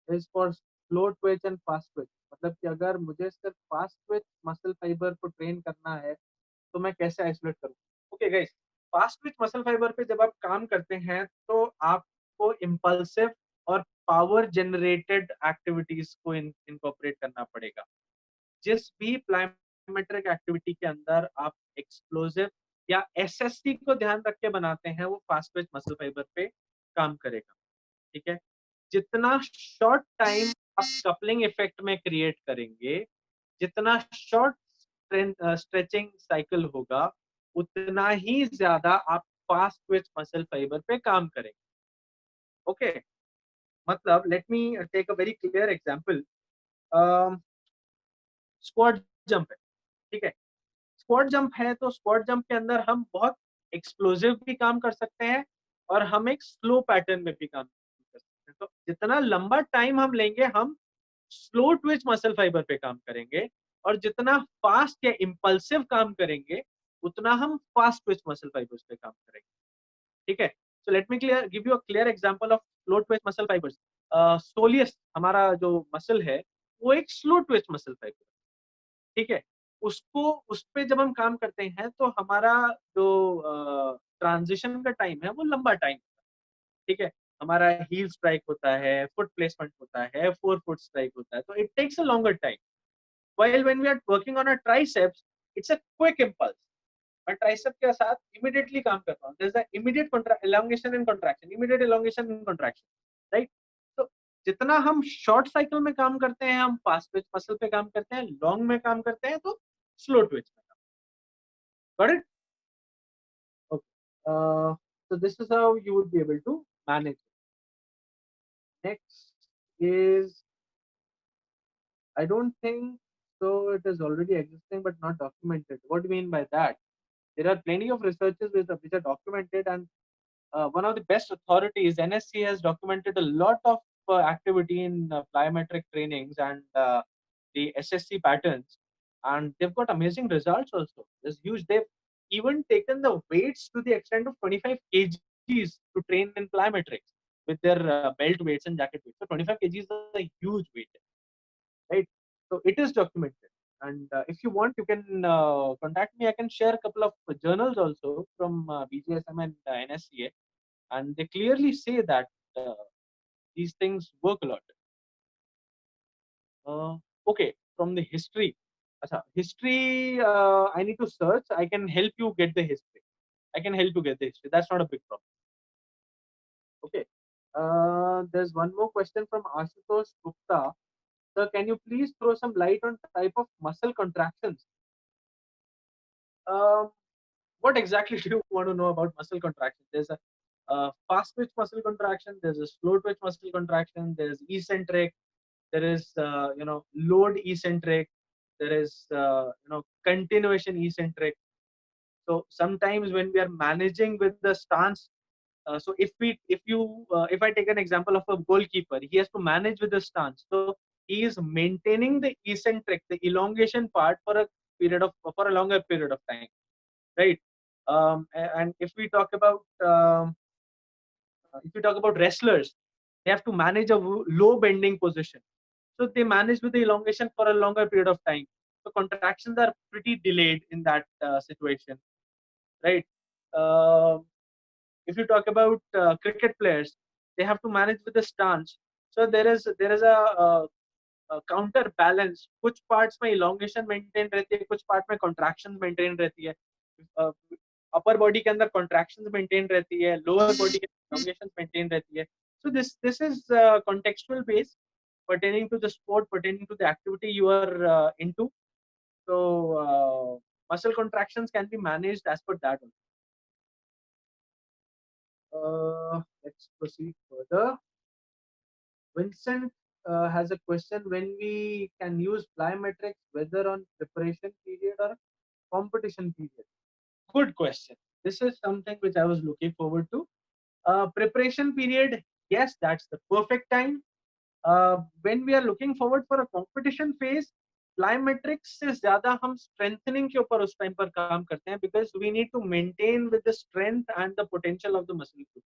Speaker 2: is for slow twitch and fast twitch? मतलब कि अगर मुझे सिर्फ fast Twitch muscle fibre को train करना है, तो मैं कैसे आइसोलेट करूँ? Okay guys, fast Twitch muscle fibre पे जब आप काम करते हैं, तो आपको इम्पल्सिव और पावर जनरेटेड एक्टिविटीज को इनकॉर्पोरेट करना पड़ेगा. जिस भी प्लायोमेट्रिक एक्टिविटी के अंदर आप एक्सप्लोसिव या एसएससी को ध्यान रख के बनाते हैं, वो फास्ट ट्विच मसल फाइबर पे काम करेगा. ठीक है, जितना शॉर्ट टाइम आप कपलिंग इफेक्ट में क्रिएट करेंगे, जितना शॉर्ट स्ट्रेचिंग साइकिल होगा, उतना ही ज्यादा आप फास्ट ट्विच मसल फाइबर पे काम करेंगे. ओके, मतलब let me take a very clear example. Squat jump है, ठीक है. स्क्वाट जंप है, तो स्क्वाट जंप के अंदर हम बहुत एक्सप्लोसिव भी काम कर सकते हैं, और हम एक स्लो पैटर्न में भी काम कर सकते हैं. तो जितना लंबा टाइम हम लेंगे, हम स्लो ट्विच मसल फाइबर पे काम करेंगे, और जितना फास्ट या इंपल्सिव काम करेंगे, उतना हम फास्ट ट्विच मसल फाइबर्स पे काम करेंगे. ठीक है, so let me clear give you a clear example of slow Twitch muscle fibres. Soleus हमारा जो मसल है, वो एक स्लो ट्विच मसल फाइबर. ठीक है, उसको उस पे जब हम काम करते हैं, तो हमारा जो ट्रांजिशन का टाइम है, वो लंबा टाइम. ठीक है, हमारा हील स्ट्राइक होता है, फुट प्लेसमेंट होता है, 4 फुट स्ट्राइक होता है, तो it takes a longer time. while when we are working on a triceps, it's a quick impulse. मैं ट्राइसेप के साथ इमीडिएटली काम कर रहा हूँ. there's an immediate elongation and contraction, immediate elongation and contraction, right? तो जितना हम शॉर्ट साइकिल में काम करते हैं, हम फास्ट ट्विच मसल पे काम करते हैं, लॉन्ग में काम करते हैं, तो स्लो ट्विच में काम. Got it? Okay. So this is how you would be able to manage. Next is, I don't think so. It is already existing but not documented. What do you mean by that? There are plenty of researches which are documented, and one of the best authorities, NSC, has documented a lot of activity in plyometric trainings and the SSC patterns, and they've got amazing results also. There's huge. They've even taken the weights to the extent of 25 kgs to train in plyometrics with their belt weights and jacket weights. So 25 kgs is a huge weight, right? So it is documented. And if you want, you can contact me. I can share a couple of journals also from BGSM and NSCA, and they clearly say that these things work a lot. Okay, from the history. History, I need to search. I can help you get the history. I can help you get the history. That's not a big problem. Okay. There's one more question from Ashutosh Gupta. Sir, can you please throw some light on type of muscle contractions What exactly do you want to know about muscle contraction? There's a fast twitch muscle contraction. There's a slow twitch muscle contraction. There's eccentric. There is load eccentric. There is continuation eccentric. So sometimes when we are managing with the stance, so if I take an example of a goalkeeper, he has to manage with the stance. So he is maintaining the eccentric, the elongation part for a longer period of time, right? And if we talk about wrestlers, they have to manage a low bending position. So they manage with the elongation for a longer period of time. So contractions are pretty delayed in that situation, right? Uh, if you talk about cricket players, they have to manage with the stance. So there is a counterbalance. कुछ parts में elongation maintain रहती है, कुछ part में contractions maintain रहती है. Uh, upper body के अंदर contractions maintain रहती है, lower body के elongations maintain रहती है. So this is contextual based, pertaining to the sport, pertaining to the activity you are into. So muscle contractions can be managed as per that. Let's proceed further. Vincent has a question: when we can use plyometrics, whether on preparation period or competition period? Good question. This is something which I was looking forward to. Preparation period, yes, that's the perfect time. When we are looking forward for a competition phase, plyometrics से ज़्यादा हम strengthening के ऊपर उस time पर काम करते हैं, because we need to maintain with the strength and the potential of the muscle group,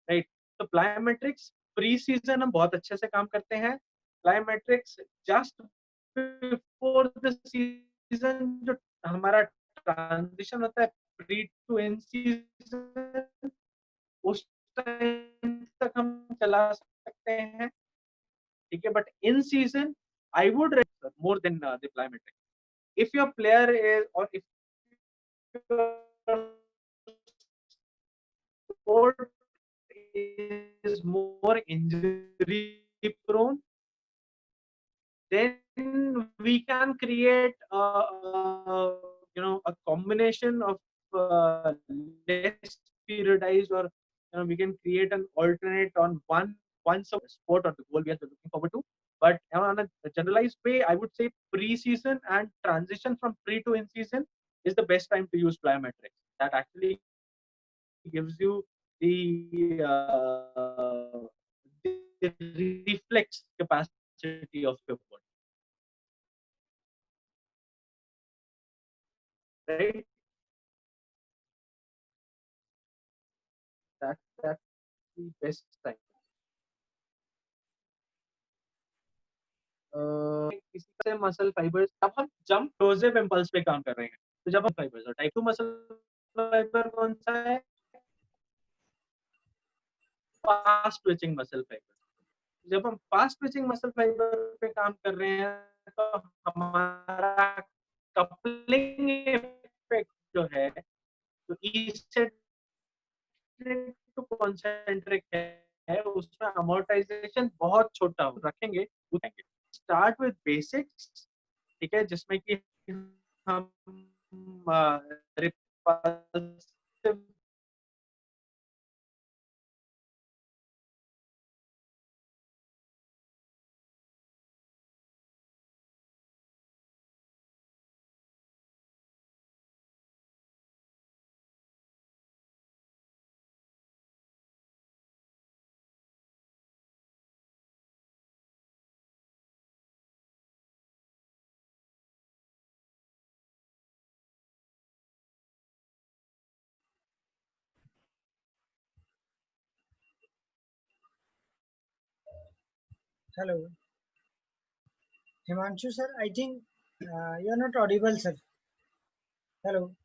Speaker 2: right? तो plyometrics प्री सीजन हम बहुत अच्छे से काम करते हैं. plyometrics just before the season, जो हमारा ट्रांजिशन होता है प्री टू इन सीजन, उस टाइम तक हम चला सकते हैं, ठीक है. But in season I would more than the plyometric. If your player is, or if sport is more injury prone, then we can create a combination of less periodized, or we can create an alternate on one sport or the goal we are looking forward to. But on a generalized way, I would say pre-season and transition from pre to in season is the best time to use plyometrics. That actually gives you the reflex capacity of your body, right? That's the best time. किसी से muscle fibres, जब हम jump explosive impulse पे काम कर रहे हैं, तो जब हम फाइबर्स, और टाइप 2 मसल फाइबर कौन सा है? Fast twitching muscle fibre. जब हम फास्ट ट्विचिंग मसल फाइबर पे काम कर रहे हैं, तो हमारा कपलिंग इफेक्ट जो है, तो ईसेंट्रिक टू कॉन्सेंट्रिक है, उसमें अमोर्टाइजेशन बहुत छोटा रखेंगे. स्टार्ट विद बेसिक्स, ठीक है, जिसमें कि हम repulsive
Speaker 1: Hello, Himanshu sir. I think you're not audible, sir. Hello.